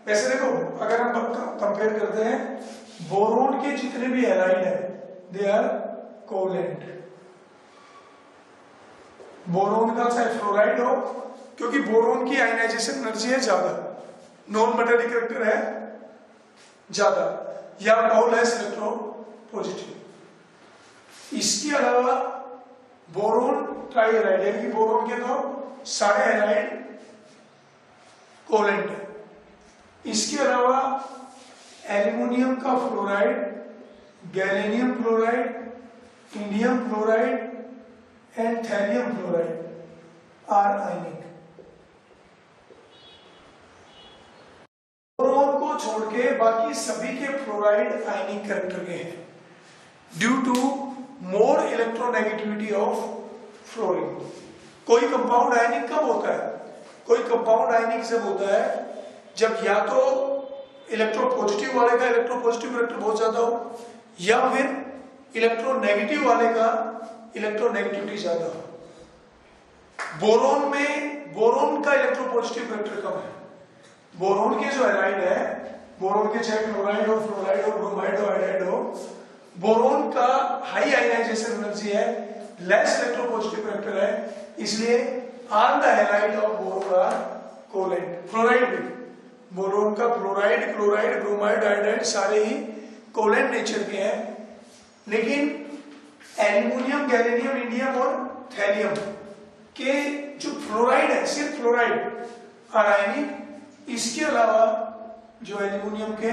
वैसे देखो अगर हम कंपेयर करते हैं, बोरोन के जितने भी हैलाइड है दे आर कोवेलेंट, बोरोन का चाहे फ्लोराइड हो, क्योंकि बोरोन की आयनाइजेशन एनर्जी है ज्यादा, नॉन मेटालिक कैरेक्टर है ज्यादा, या बहुलेस इलेक्ट्रोपॉजिटिव। इसके अलावा बोरोन ट्राईहैलाइड है कि बोरोन के तो सारे हैलाइड कोवेलेंट है। इसके अलावा एल्यूमिनियम का fluoride, gallium fluoride, indium fluoride and thallium fluoride are ionic. Boron को छोड़ के बाकी सभी के फ्लोराइड आयनिक कैरेक्टर के हैं, due to more electronegativity of fluorine. कोई कंपाउंड आयनिक कब होता है, कोई कंपाउंड आयनिक जब होता है जब या तो इलेक्ट्रोपॉजिटिव वाले का इलेक्ट्रोपॉजिटिव कैरेक्टर बहुत ज्यादा हो, या फिर इलेक्ट्रोनेगेटिव वाले का इलेक्ट्रोनेगेटिविटी ज्यादा हो। बोरोन में बोरोन का इलेक्ट्रोपॉजिटिव कैरेक्टर कम है। बोरोन के जो हैलाइड है, बोरोन के चाहे क्लोराइड हो, फ्लोराइड हो, ब्रोमाइड हो, आयोडाइड हो, बोरोन का हाई आयनाइजेशन एनर्जी है, लेस इलेक्ट्रोपॉजिटिव करेक्टर है, इसलिए all the halide of boron are covalent. Fluoride भी, बोरोन का फ्लोराइड, क्लोराइड, ब्रोमाइड, आयोडाइड सारे ही कोवैलेंट नेचर के हैं। लेकिन एल्युमिनियम, गैलियम, इंडियम और थैलियम के जो फ्लोराइड है, सिर्फ फ्लोराइड आयनिक, इसके अलावा जो एल्युमिनियम के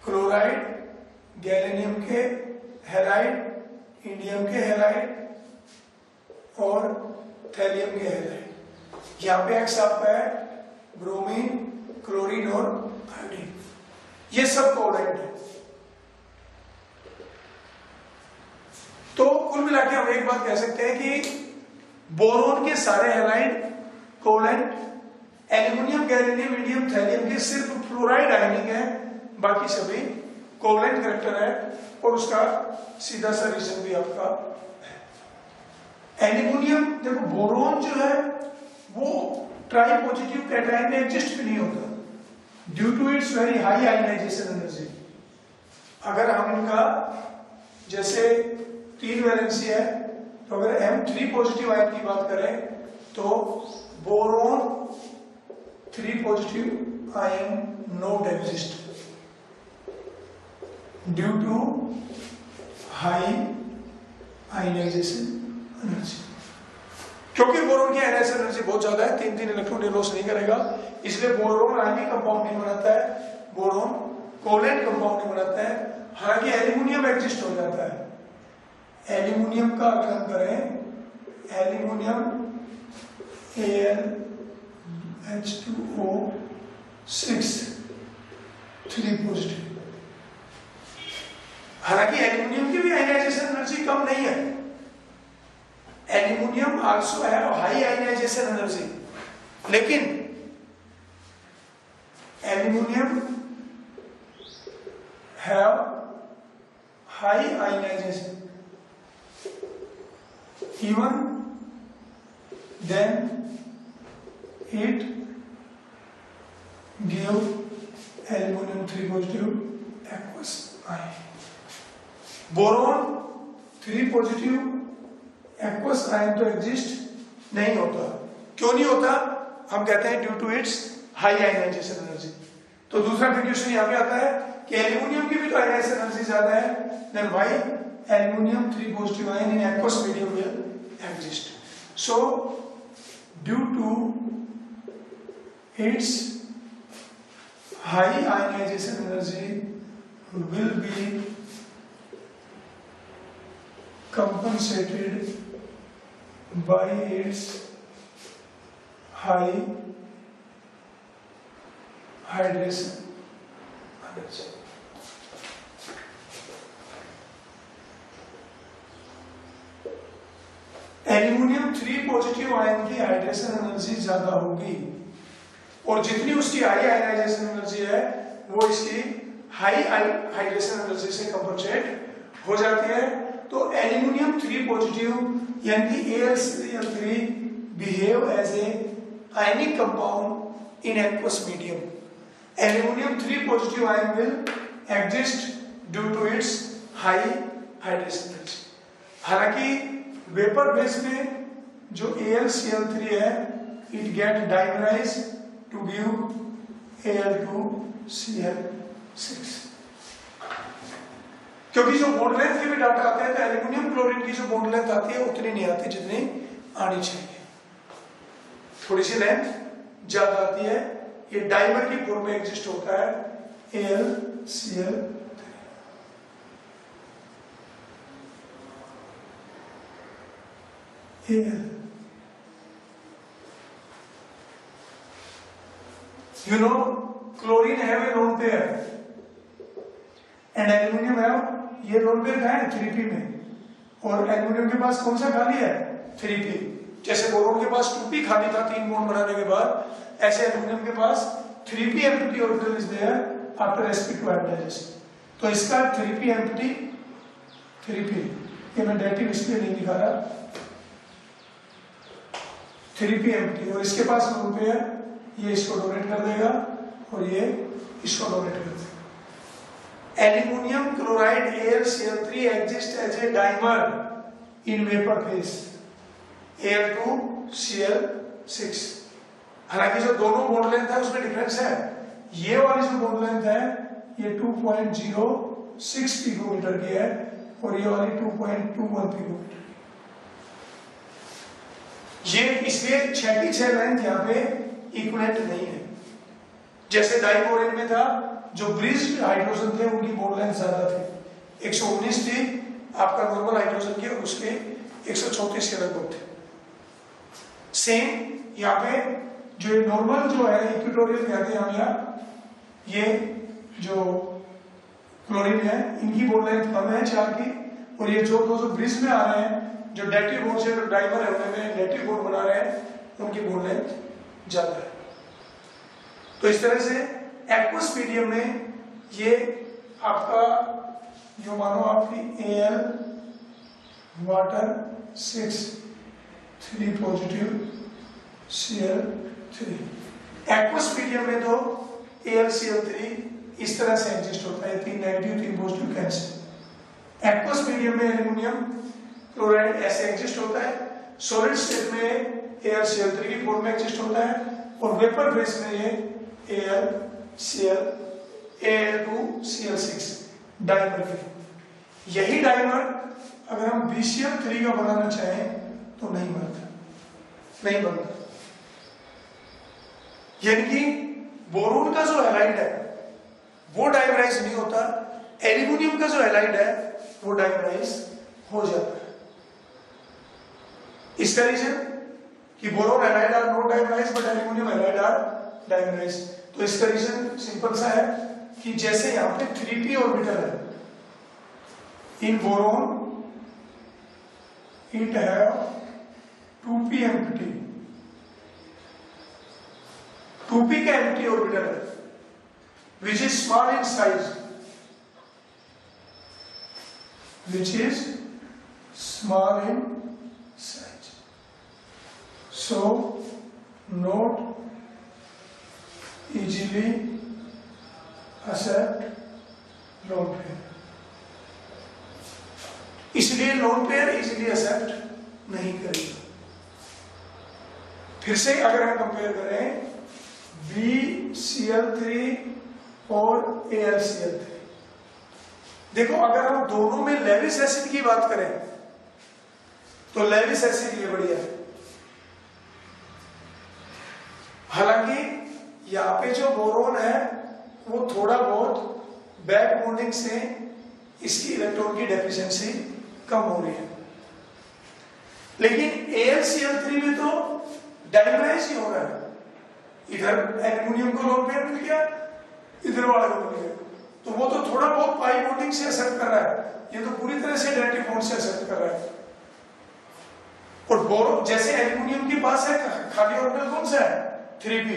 क्लोराइड, गैलियम के हैलाइड, इंडियम के हैलाइड और थैलियम के हैलाइड, यहाँ पे एक्स आपका है ब्रोमीन, क्लोरीन और आयोडीन, ये सब कोवैलेंट है। तो कुल मिलाकर हम एक बात कह सकते हैं कि बोरोन के सारे halide covalent, aluminium, gallium, indium, thallium के सिर्फ फ्लोराइड आयनिक है, बाकी सभी कोवैलेंट करेक्टर है और उसका सीधा सा रीजन भी आपका है। एल्युमिनियम, देखो बोरोन जो है वो ट्राई पॉजिटिव कैटायन में एग्जिस्ट भी नहीं होता due to its very high ionization energy. अगर हम इनका जैसे 3 वैलेंसी है, तो अगर M3 पॉजिटिव आयन की बात करें तो boron 3 positive ion not exist due to high ionization energy. क्योंकि बोरोन की आयनाइजेशन एनर्जी बहुत ज्यादा है, 3 इलेक्ट्रॉन लॉस नहीं करेगा, इसलिए बोरोन आयनिक कंपाउंड नहीं बनाता है, बोरोन कोवैलेंट कंपाउंड नहीं बनाता है। हालांकि एल्युमिनियम एग्जिस्ट हो जाता है। एल्युमिनियम का अगर हम करें, एल्युमिनियम AlH2O6 3 पॉजिटिव, हालांकि एल्युमिनियम की भी आयनाइजेशन एनर्जी कम नहीं है, aluminium also have high ionization energy, लेकिन aluminium have high ionization even then it give aluminum 3 positive aqueous ion. Boron 3 positive aqueous ion तो एग्जिस्ट नहीं होता। क्यों नहीं होता? हम कहते हैं due to its high ionization energy. तो दूसरा कंडीशन यहाँ पे आता है कि एल्युमिनियम की भी तो आयनाइजेशन एनर्जी ज्यादा है, then why aluminum 3 positive ion in aqueous medium will exist. So due to its high ionization energy will be compensated by its high hydration energy. Aluminium 3 positive ion की हाइड्रेशन एनर्जी ज्यादा होगी और जितनी उसकी हाई आयनाइजेशन एनर्जी है वो इसकी हाई हाइड्रेशन एनर्जी से कंपनसेट हो जाती है। तो एल्युमिनियम 3 पॉजिटिव यानी कि AlCl3 behave as a ionic compound in aqueous medium. Aluminium 3 positive ion will exist due to its high hydration energy. हालांकि वेपर बेस में जो AlCl3 है it get dimerise to give Al2Cl6। क्योंकि जो बॉन्ड लेंथ के भी डाटा आते हैं तो एल्युमिनियम क्लोरीन की जो बॉन्ड लेंथ आती है उतनी नहीं आती जितनी आनी चाहिए, थोड़ी सी लेंथ ज्यादा आती है। ये डाइमर की फॉर्म में एग्जिस्ट होता है AlCl। You know, chlorine have a lone pair and aluminum have, ये lone pair कहाँ है 3p में, और एल्युमिनियम के पास कौन सा खाली है 3p। जैसे बोरोन के पास 2p खाली था 3 बॉन्ड बनाने के बाद, ऐसे एल्युमिनियम के पास 3p empty orbital is there after sp2 hybridization। तो इसका 3p empty 3p, ये मैं डेटिव इसलिए नहीं दिखा रहा, 3p empty, और इसके पास लोन पे है, ये इसको डोनेट कर देगा और ये इसको डोनेट कर देगा। Aluminium chloride AlCl3 exist as a dimer in vapour phase Al2Cl6। हालांकि जो दोनों बॉन्ड लेंथ है उसमें डिफरेंस है। ये वाली जो बॉन्ड लेंथ है ये 2.06 पिकोमीटर की है और ये वाली 2.21 पिकोमीटर। ये इसलिए 6 की 6 लेंथ यहाँ पे इक्विवेलेंट नहीं है। जैसे डाइबोरेन में था, जो ब्रिज्ड हाइड्रोजन थे उनकी बॉन्ड लेंथ ज्यादा थी, 119 थी आपका नॉर्मल हाइड्रोजन की, और उसके 134 के लगभग थे। सेम यहाँ पे जो नॉर्मल जो है इक्वेटोरियल कहते हैं हम, यहाँ ये जो क्लोरीन है इनकी बॉन्ड लेंथ कम है 4 की, और ये जो ब्रिज में आ रहे हैं जो डेटिव बॉन्ड से डाइमर है उनमें डेटिव बॉन्ड बना रहे हैं उनकी बॉन्ड लेंथ ज्यादा है। तो इस तरह से एक्वस मीडियम में ये आपका जो मानो आपकी Al water 6 3 positive Cl3। Aqueous medium में तो AlCl3 इस तरह से एग्जिस्ट होता है, 3 negative 3 positive cancel. Aqueous medium में एल्यूमिनियम क्लोराइड ऐसे एग्जिस्ट होता है, सॉलिड स्टेट में AlCl3 की फॉर्म में एग्जिस्ट होता है, और वेपर फेज में ये Al2Cl6 डाइमर की। यही डाइमर अगर हम BCl3 का बनाना चाहें तो नहीं बनता। यानी कि बोरोन का जो हैलाइड है वो डाइमराइज नहीं होता, एल्यूमिनियम का जो हैलाइड है वो डाइमराइज हो जाता है। इसका रीजन कि boron halide are not dimerise but aluminium halide are dimerise. तो इसका रीजन सिंपल सा है कि जैसे यहां पे 3p ऑर्बिटल है in boron, it have 2p empty, 2p का एम्प्टी ऑर्बिटल है which is small in size, so not easily accept lone pair, इसलिए lone pair easily accept नहीं करेगा। फिर से अगर हम कंपेयर करें BCl3 और AlCl3, देखो अगर हम दोनों में लेविस एसिड की बात करें तो लेविस एसिड ये बढ़िया है। हालांकि यहाँ पे जो बोरोन है वो थोड़ा बहुत बैक बॉन्डिंग से इसकी इलेक्ट्रॉन की डेफिशिएंसी कम हो रही है, लेकिन AlCl3 में तो डाइमराइज ही हो रहा है। इधर एल्यूमिनियम को लोन पेयर मिल गया, इधर वाला को मिल गया, तो वो तो थोड़ा बहुत पाई बॉन्डिंग से एक्सेप्ट कर रहा है, ये तो पूरी तरह से डायरेक्ट बॉन्ड से एक्सेप्ट कर रहा है। और बोरोन जैसे एल्यूमिनियम के पास है खाली ऑर्बिटल कौन सा है 3p,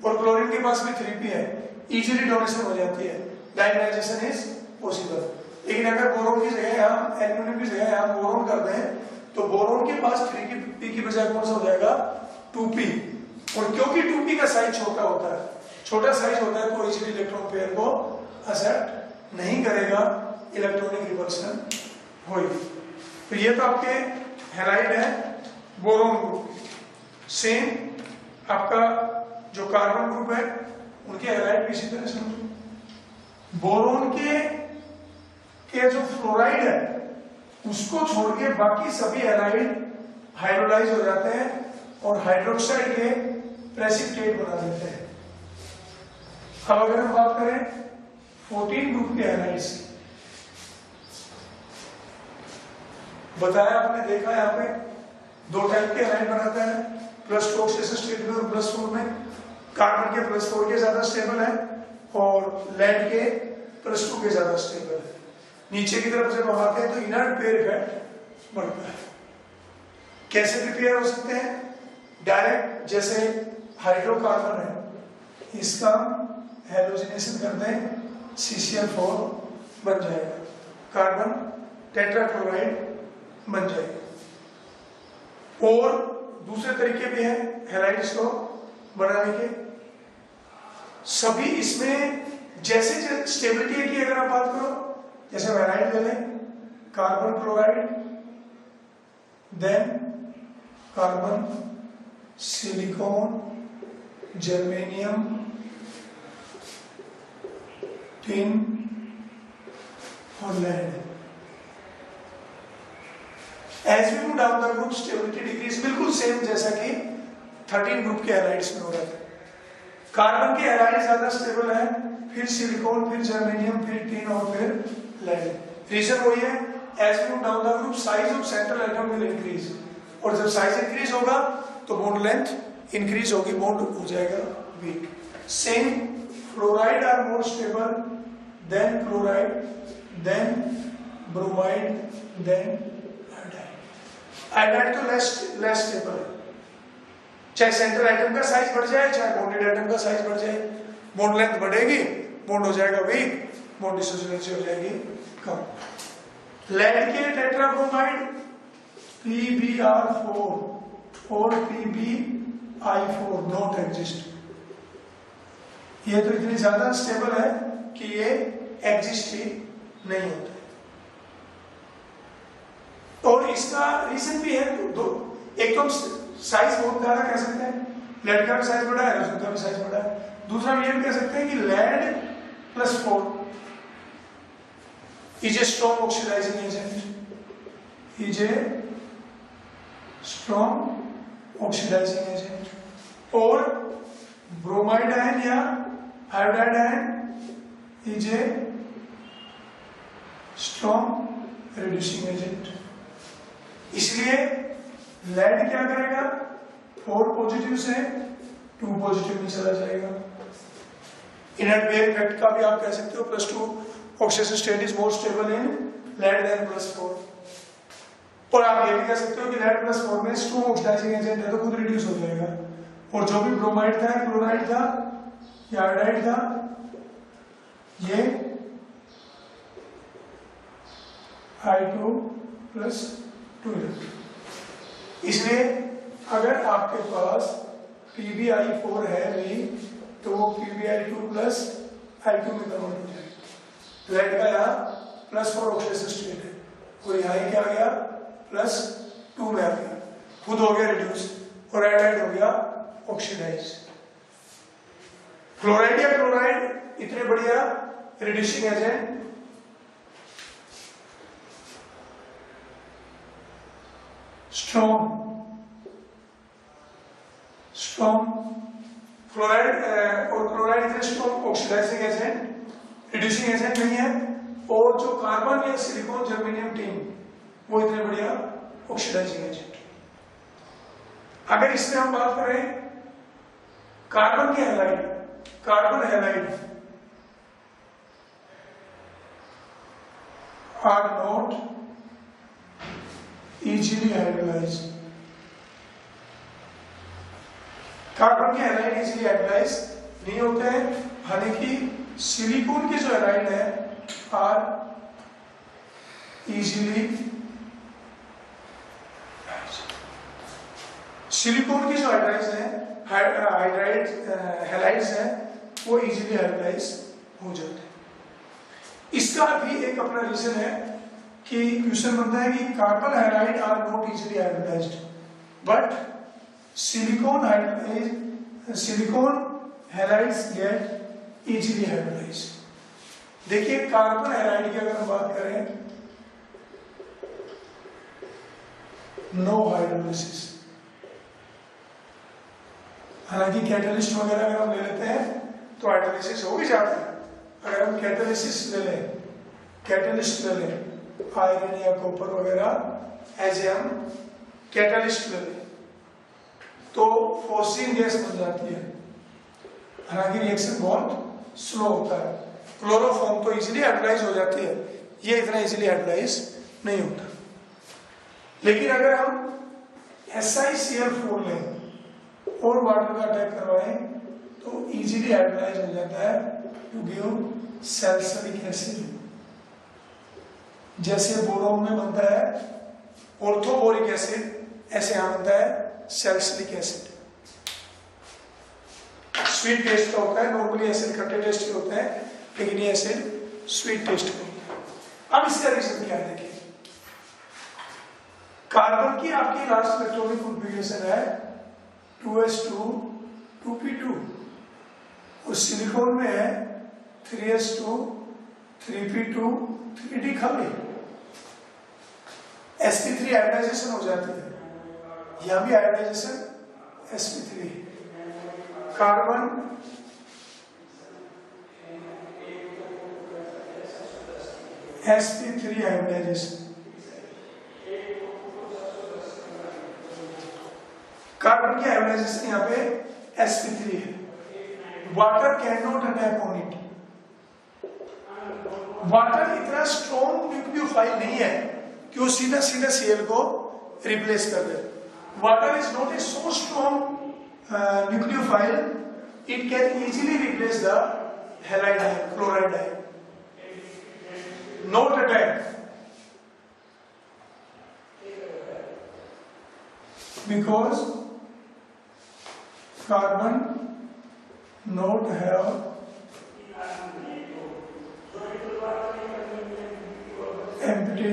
और क्लोरीन के पास भी 3p है, इजीली डोनेशन हो जाती है, डाइमराइजेशन इज पॉसिबल। लेकिन अगर बोरोन की जगह हम एल्यूमिनियम की जगह हम बोरोन कर दें तो बोरोन के पास 3p की बजाय कौन सा हो जाएगा 2p, और क्योंकि 2p का साइज छोटा होता है, छोटा साइज होता है तो इजीली इलेक्ट्रॉन पेयर को एक्सेप्ट नहीं करेगा, इलेक्ट्रॉनिक रिपल्शन होगी। तो ये तो आपके हैलाइड है बोरोन ग्रुप। सेम आपका जो कार्बन ग्रुप है उनके हैलाइड भी इसी तरह समझो। बोरोन के जो फ्लोराइड है उसको छोड़ के बाकी सभी हैलाइड हाइड्रोलाइज हो जाते हैं और हाइड्रोक्साइड के प्रेसिपिटेट बना देते हैं। अब अगर हम बात करें 14 ग्रुप के हैलाइड्स की, बताया आपने, देखा यहाँ पे 2 टाइप के हैलाइड बनाता है, +2 ऑक्सीडेशन स्टेट में और +4 में। कार्बन के +4 के ज्यादा स्टेबल है और लेड के +2 के ज्यादा स्टेबल है। नीचे की तरफ जब हम आते हैं तो इनर्ट पेयर इफेक्ट बढ़ता है। कैसे प्रिपेयर हो सकते हैं? डायरेक्ट जैसे हाइड्रोकार्बन है इसका हैलोजिनेशन कर दें, CCl4 बन जाएगा, कार्बन टेट्राक्लोराइड बन जाएगा। और दूसरे तरीके भी हैं हैलाइड्स को बनाने के। सभी इसमें जैसे स्टेबिलिटी की अगर आप बात करो जैसे हैलाइड ले लें, carbon chloride, then carbon, silicon, germanium, tin और lead. As we move down the group stability decrease, बिल्कुल सेम जैसा कि 13 ग्रुप के हैलाइड्स में हो रहा था। कार्बन के हैलाइड ज्यादा स्टेबल है, फिर सिलिकॉन, फिर जर्मेनियम, फिर टिन और फिर लेड। रीजन वही है, as we move down the group size of central atom will increase, और जब साइज इंक्रीज होगा तो बॉन्ड लेंथ इंक्रीज होगी, बॉन्ड हो जाएगा weak. Same fluoride are more stable than chloride, then bromide, then iodide तो लेस स्टेबल है। चाहे सेंट्रल एटम का साइज बढ़ जाए, चाहे बॉन्डेड एटम का साइज बढ़ जाए, बॉन्ड लेंथ बढ़ेगी, बॉन्ड हो जाएगा वीक, बॉन्ड डिसोसिएशन हो जाएगी कम। लेड के टेट्राब्रोमाइड PbR4 और PbI4 नॉट एग्जिस्ट। ये तो इतनी ज्यादा स्टेबल है कि ये एग्जिस्ट ही नहीं होता। और इसका रीजन भी है दो, एक तो साइज बहुत ज्यादा कह सकते हैं, लेड का भी साइज बड़ा है, उसका भी साइज बड़ा है। दूसरा ये भी कह सकते हैं कि lead plus 4 is a strong oxidising agent, is a strong oxidising agent. और ब्रोमाइड आयन या iodide ion is a strong reducing agent. इसलिए लेड क्या करेगा, 4 पॉजिटिव से 2 पॉजिटिव में चला जाएगा। इनर्ट पेयर इफेक्ट का भी आप कह सकते हो, +2 oxidation state is more stable in lead than +4। और आप ये भी कह सकते हो कि लेड +4 में स्ट्रॉन्ग ऑक्सीडाइजिंग एजेंट है तो खुद रिड्यूस हो जाएगा, और जो भी ब्रोमाइड था, क्लोराइड था या आयोडाइड था, ये I2+2। इसलिए अगर आपके पास PbI4 है नहीं तो वो PbI2+I2 में कन्वर्ट हो जाएगा। लेड का यहाँ +4 ऑक्सीडेशन स्टेट है और यहाँ क्या आ गया, +2 में आ गया, खुद हो गया रिड्यूस, और आयोडाइड हो गया ऑक्सीडाइज। क्लोराइड या क्लोराइड इतने बढ़िया रिड्यूसिंग एजेंट स्ट्रॉन्ग फ्लोराइड और क्लोराइड इतने strong oxidising agent, reducing agent नहीं है, और जो कार्बन या सिलिकॉन, जर्मेनियम, टिन वो इतने बढ़िया ऑक्सीडाइजिंग एजेंट। अगर इसमें हम बात करें कार्बन के halide, carbon halide are not easily hydrolyse. Carbon के हैलाइड इजीली हाइड्रोलाइज नहीं होते हैं, हालांकि सिलिकॉन के जो हैलाइड है आर इजीली, सिलिकॉन की जो हाइड्राइड्स हैं, हैलाइड्स हैं, वो इजीली हाइड्रोलाइज हो जाते हैं। इसका भी एक अपना रीजन है कि क्वेश्चन बनता है कि carbon halide are not easily hydrolysed but silicon halides get easily hydrolysed. देखिए कार्बन हैलाइड की अगर हम बात करें, नो हाइड्रोलिसिस, हालांकि कैटलिस्ट वगैरह अगर हम ले लेते हैं तो हाइड्रोलिसिस हो भी जाता है। अगर हम कैटलिसिस ले लें, कैटलिस्ट ले लें, आयरन या कॉपर वगैरह ऐसे हम कैटलिस्ट ले लें तो फॉस्फीन गैस बन जाती है, हालांकि रिएक्शन बहुत स्लो होता है। क्लोरोफॉर्म तो इजीली हाइड्रोलाइज हो जाती है, ये इतना इजीली हाइड्रोलाइज नहीं होता। लेकिन अगर हम SiCl4 लें और वाटर का अटैक करवाएं तो इजीली हाइड्रोलाइज हो जाता है टू गिव सैलिसिलिक एसिड। जैसे बोरोन में बनता है ऑर्थोबोरिक एसिड, ऐसे यहां बनता है सैलिसिलिक एसिड। स्वीट टेस्ट का होता है, नॉर्मली एसिड खट्टे टेस्ट के होते हैं, लेकिन ये एसिड स्वीट टेस्ट का होता है। अब इसका रीजन क्या है देखिए, कार्बन की आपकी लास्ट इलेक्ट्रॉनिक कॉन्फ़िगरेशन है 2s2 2p2 और सिलिकॉन में है 3s2 3p2 3d खाली। sp3 आयोनाइजेशन हो जाती है, यहां भी ionisation sp3, carbon sp3 ionisation, carbon की आयोनाइजेशन यहाँ पे sp3 है। Water can not attack on it, water इतना स्ट्रॉन्ग न्यूक्लियोफाइल नहीं है कि वो सीधा सीधा Cl को रिप्लेस कर दे। Water is not a so strong nucleophile, it can easily replace the halide ion, chloride ion, not attack because carbon not have empty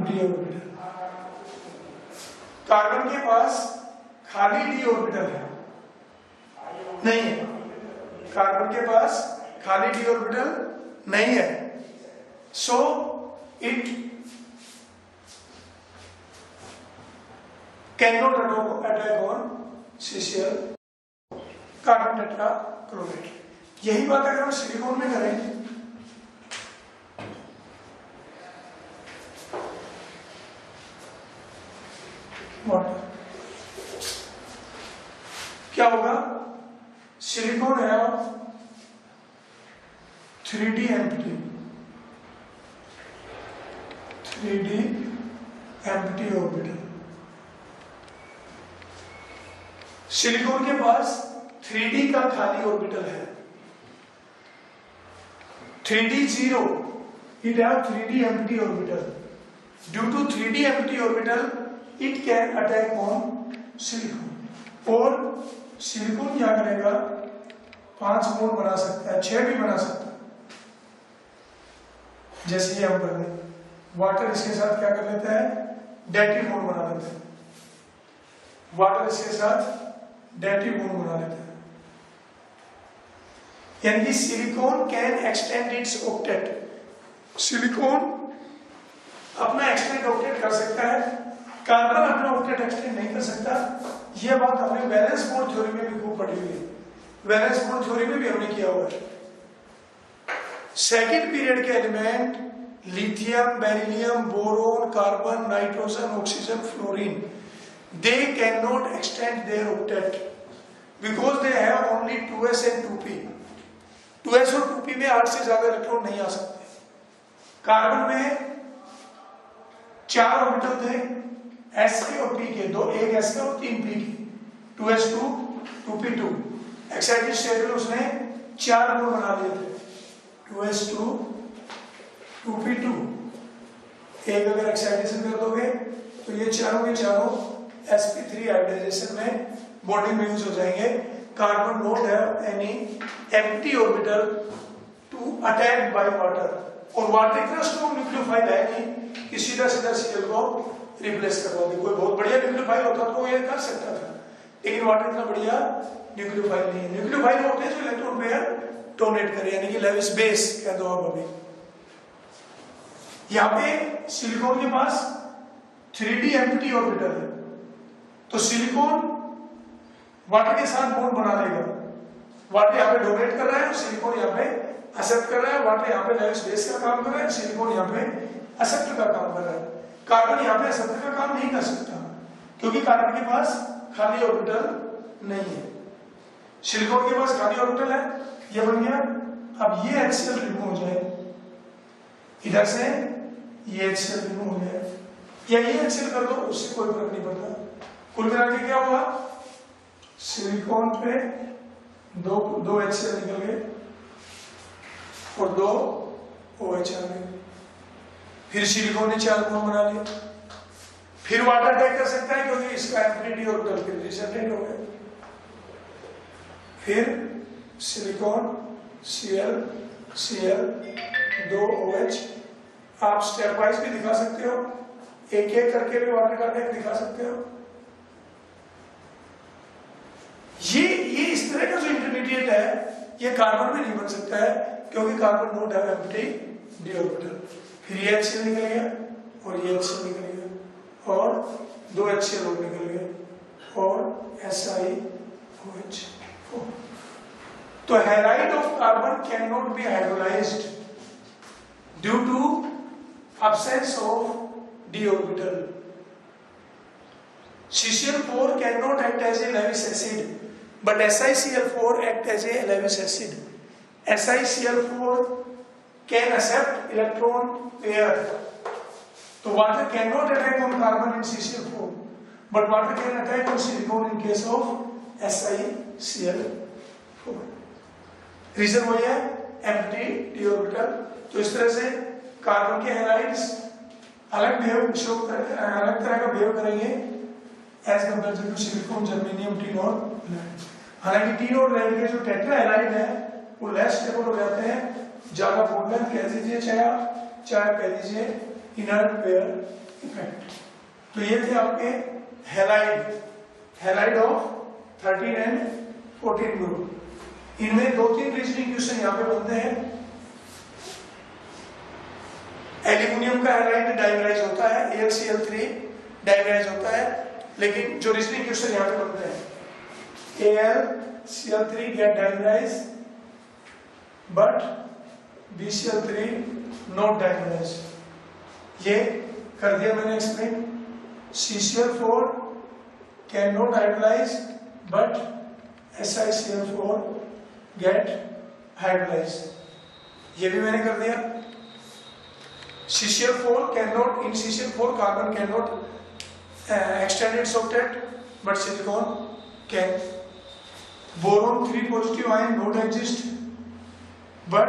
d orbital, carbon के पास खाली d ऑर्बिटल है नहीं है, कार्बन के पास खाली d ऑर्बिटल नहीं है, so it can not attack on CCl carbon tetrachloride. यही बात अगर हम सिलिकॉन में करें, वाटर क्या होगा, सिलिकॉन है 3d empty, 3d empty orbital. Silicon के पास 3d का खाली ऑर्बिटल है, 3d 0, it have 3d empty orbital. Due to 3d empty orbital, it can attack on silicon. और सिलिकॉन क्या करेगा, 5 बॉन्ड बना सकता है, 6 भी बना सकता है, जैसे ये हम कर रहे हैं। वाटर इसके साथ क्या कर लेता है, डेटिव बॉन्ड बना लेता है, वाटर इसके साथ डेटिव बॉन्ड बना लेता है, यानी कि silicon can extend it's octet. Silicon अपना एक्सटेंड ऑक्टेट कर सकता है, कार्बन अपना ऑक्टेट एक्सटेंड नहीं कर सकता। यह बात हमने वैलेंस बॉन्ड थ्योरी में भी खूब पढ़ी हुई है, वैलेंस बॉन्ड थ्योरी में भी हमने किया हुआ है। सेकेंड पीरियड के element lithium, beryllium, boron, carbon, nitrogen, oxygen, fluorine, they cannot extend their octet because they have only 2s and 2p। 2s और 2p में 8 से ज्यादा इलेक्ट्रॉन नहीं आ सकते। कार्बन में 4 ऑर्बिटल थे, s के और p के, दो, एक s का और 3 p के, 2s2 2p2। एक्साइटेड स्टेट में उसने 4 बॉन्ड बना लिए थे, 2s2 2p2। एक अगर एक्साइटेशन कर दोगे तो ये चारों के चारों sp3 हाइब्रिडाइजेशन में बॉन्डिंग में यूज हो जाएंगे। Carbon not have any empty orbital to attack by water, और वाटर इतना स्ट्रॉन्ग न्यूक्लियोफाइल है नहीं कि सीधा सीधा Cl को रिप्लेस करवा दे। कोई बहुत बढ़िया न्यूक्लियोफाइल होता तो ये कर सकता था, लेकिन वाटर इतना बढ़िया न्यूक्लियोफाइल नहीं है। न्यूक्लियोफाइल होते हैं जो इलेक्ट्रॉन पेयर डोनेट करे, यानी कि लेविस बेस कह दो आप अभी। यहाँ पे सिलिकॉन के पास 3d एम्प्टी ऑर्बिटल है, तो सिलिकॉन वाटर के साथ बॉन्ड बना लेगा। वाटर यहाँ पे डोनेट कर रहा है, सिलिकॉन यहाँ पे एक्सेप्ट कर रहा है। वाटर यहाँ पे लेविस बेस का काम कर रहा है, सिलिकॉन यहाँ पे एक्सेप्टर का काम कर रहा है। कार्बन यहाँ पे एक्सेप्टर का काम नहीं कर सकता क्योंकि कार्बन के पास खाली ऑर्बिटल नहीं है, सिलिकॉन के पास खाली ऑर्बिटल है। ये बन गया। अब ये HCl रिमूव हो जाए, इधर से ये HCl रिमूव हो जाए, या ये HCl कर दो, उससे कोई फर्क नहीं पड़ता। कुल मिला के क्या हुआ, सिलिकॉन पे दो HCl निकल गए और 2 OH आ गए। फिर सिलिकॉन ने 4 बॉन्ड बना लिए। फिर वाटर अटैक कर सकता है क्योंकि इसका एम्प्टी ऑर्बिटल फिर रिसेपरेट हो गया। फिर सिलिकॉन Cl Cl 2 OH। आप स्टेप वाइज भी दिखा सकते हो, एक एक करके भी वाटर का अटैक दिखा सकते हो। ये इस तरह का जो इंटरमीडिएट है ये कार्बन में नहीं बन सकता है, क्योंकि carbon note have empty D orbital. फिर ये HCl निकल गया और ये HCl निकल गया और 2 HCl और निकल गए और SiOH4। तो halide of carbon can not be hydrolysed due to absence of d orbital. CCl4 cannot act as a Lewis acid, but SiCl4 act as a Lewis acid. SiCl4 can accept electron pair. So water cannot attack on carbon in CCl4, but water can attack on silicon in case of SiCl4. Reason वही है एम्प्टी d orbital। तो इस तरह से कार्बन के हैलाइड्स अलग तरह का बिहेव करेंगे as compare to silicon, germanium, tin और लेड। हालांकि टिन और लेड के जो टेट्रा हैलाइड है वो लेस स्टेबल हो जाते हैं, ज्यादा बॉन्ड लेंथ कह दीजिए चाहे कह दीजिए इनर्ट पेयर इफेक्ट। तो ये थे आपके हैलाइड ऑफ 13 एंड 14 ग्रुप। इनमें 2-3 रीजनिंग क्वेश्चन यहाँ पे बनते हैं। एल्यूमिनियम का हैलाइड डाइमराइज होता है, AlCl3 डाइमराइज होता है, लेकिन जो रीजनिंग क्वेश्चन यहाँ पे बनते हैं AlCl3 get dimerise but BCl3 not dimerise. ये कर दिया मैंने explain. CCl4 can not hydrolyse but SiCl4 get hydrolyse, ये भी मैंने कर दिया। CCl4 cannot, in CCl4 carbon cannot extend its octet, but silicon can. Boron 3 positive ion not exist, but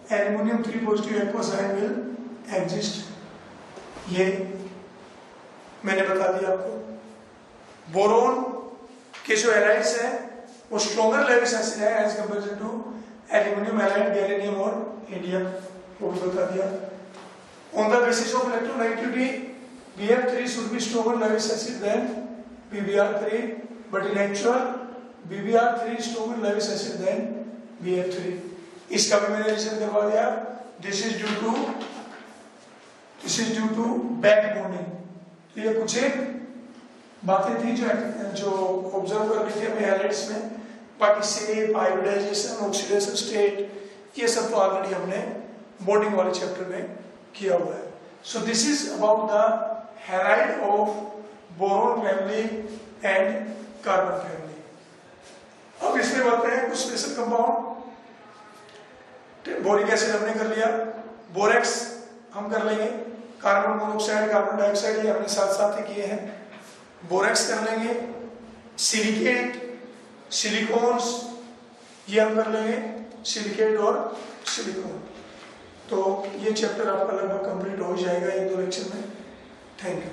aluminium 3 positive aqueous ion will exist. ये मैंने बता दिया आपको। बोरोन के जो हैलाइड्स है वो स्ट्रॉन्गर लेविस एसिड है as compare to aluminium halide, gallium और इंडियम, वो भी बता दिया। On the basis of electronegativity, BF3 should be stronger Lewis acid than BBr3, but in actual BBr3 is stronger Lewis acid than BF3. इसका भी मैंने रीजन करवा दिया। This is due to back bonding। तो ये कुछ एक बातें थी जो ऑब्जर्व कर ली थी अपने हैलाइड्स में। बाकी शेप, हाइब्रिडाइजेशन, ऑक्सीडेशन स्टेट, ये सब तो ऑलरेडी हमने बॉन्डिंग वाले चैप्टर में किया हुआ है। So this is about the halide of boron family and carbon family. अब इसमें बात करें कुछ स्पेशल कंपाउंड। बोरिक एसिड हमने कर लिया, बोरेक्स हम कर लेंगे, कार्बन मोनोऑक्साइड, कार्बन डाइऑक्साइड ये हमने साथ साथ ही किए हैं, बोरेक्स कर लेंगे। सिलिकेट, सिलिकॉन्स ये हम कर लेंगे, सिलिकेट और सिलिकॉन। तो ये चैप्टर आपका लगभग कंप्लीट हो जाएगा 1-2 लेक्चर में। Thank you.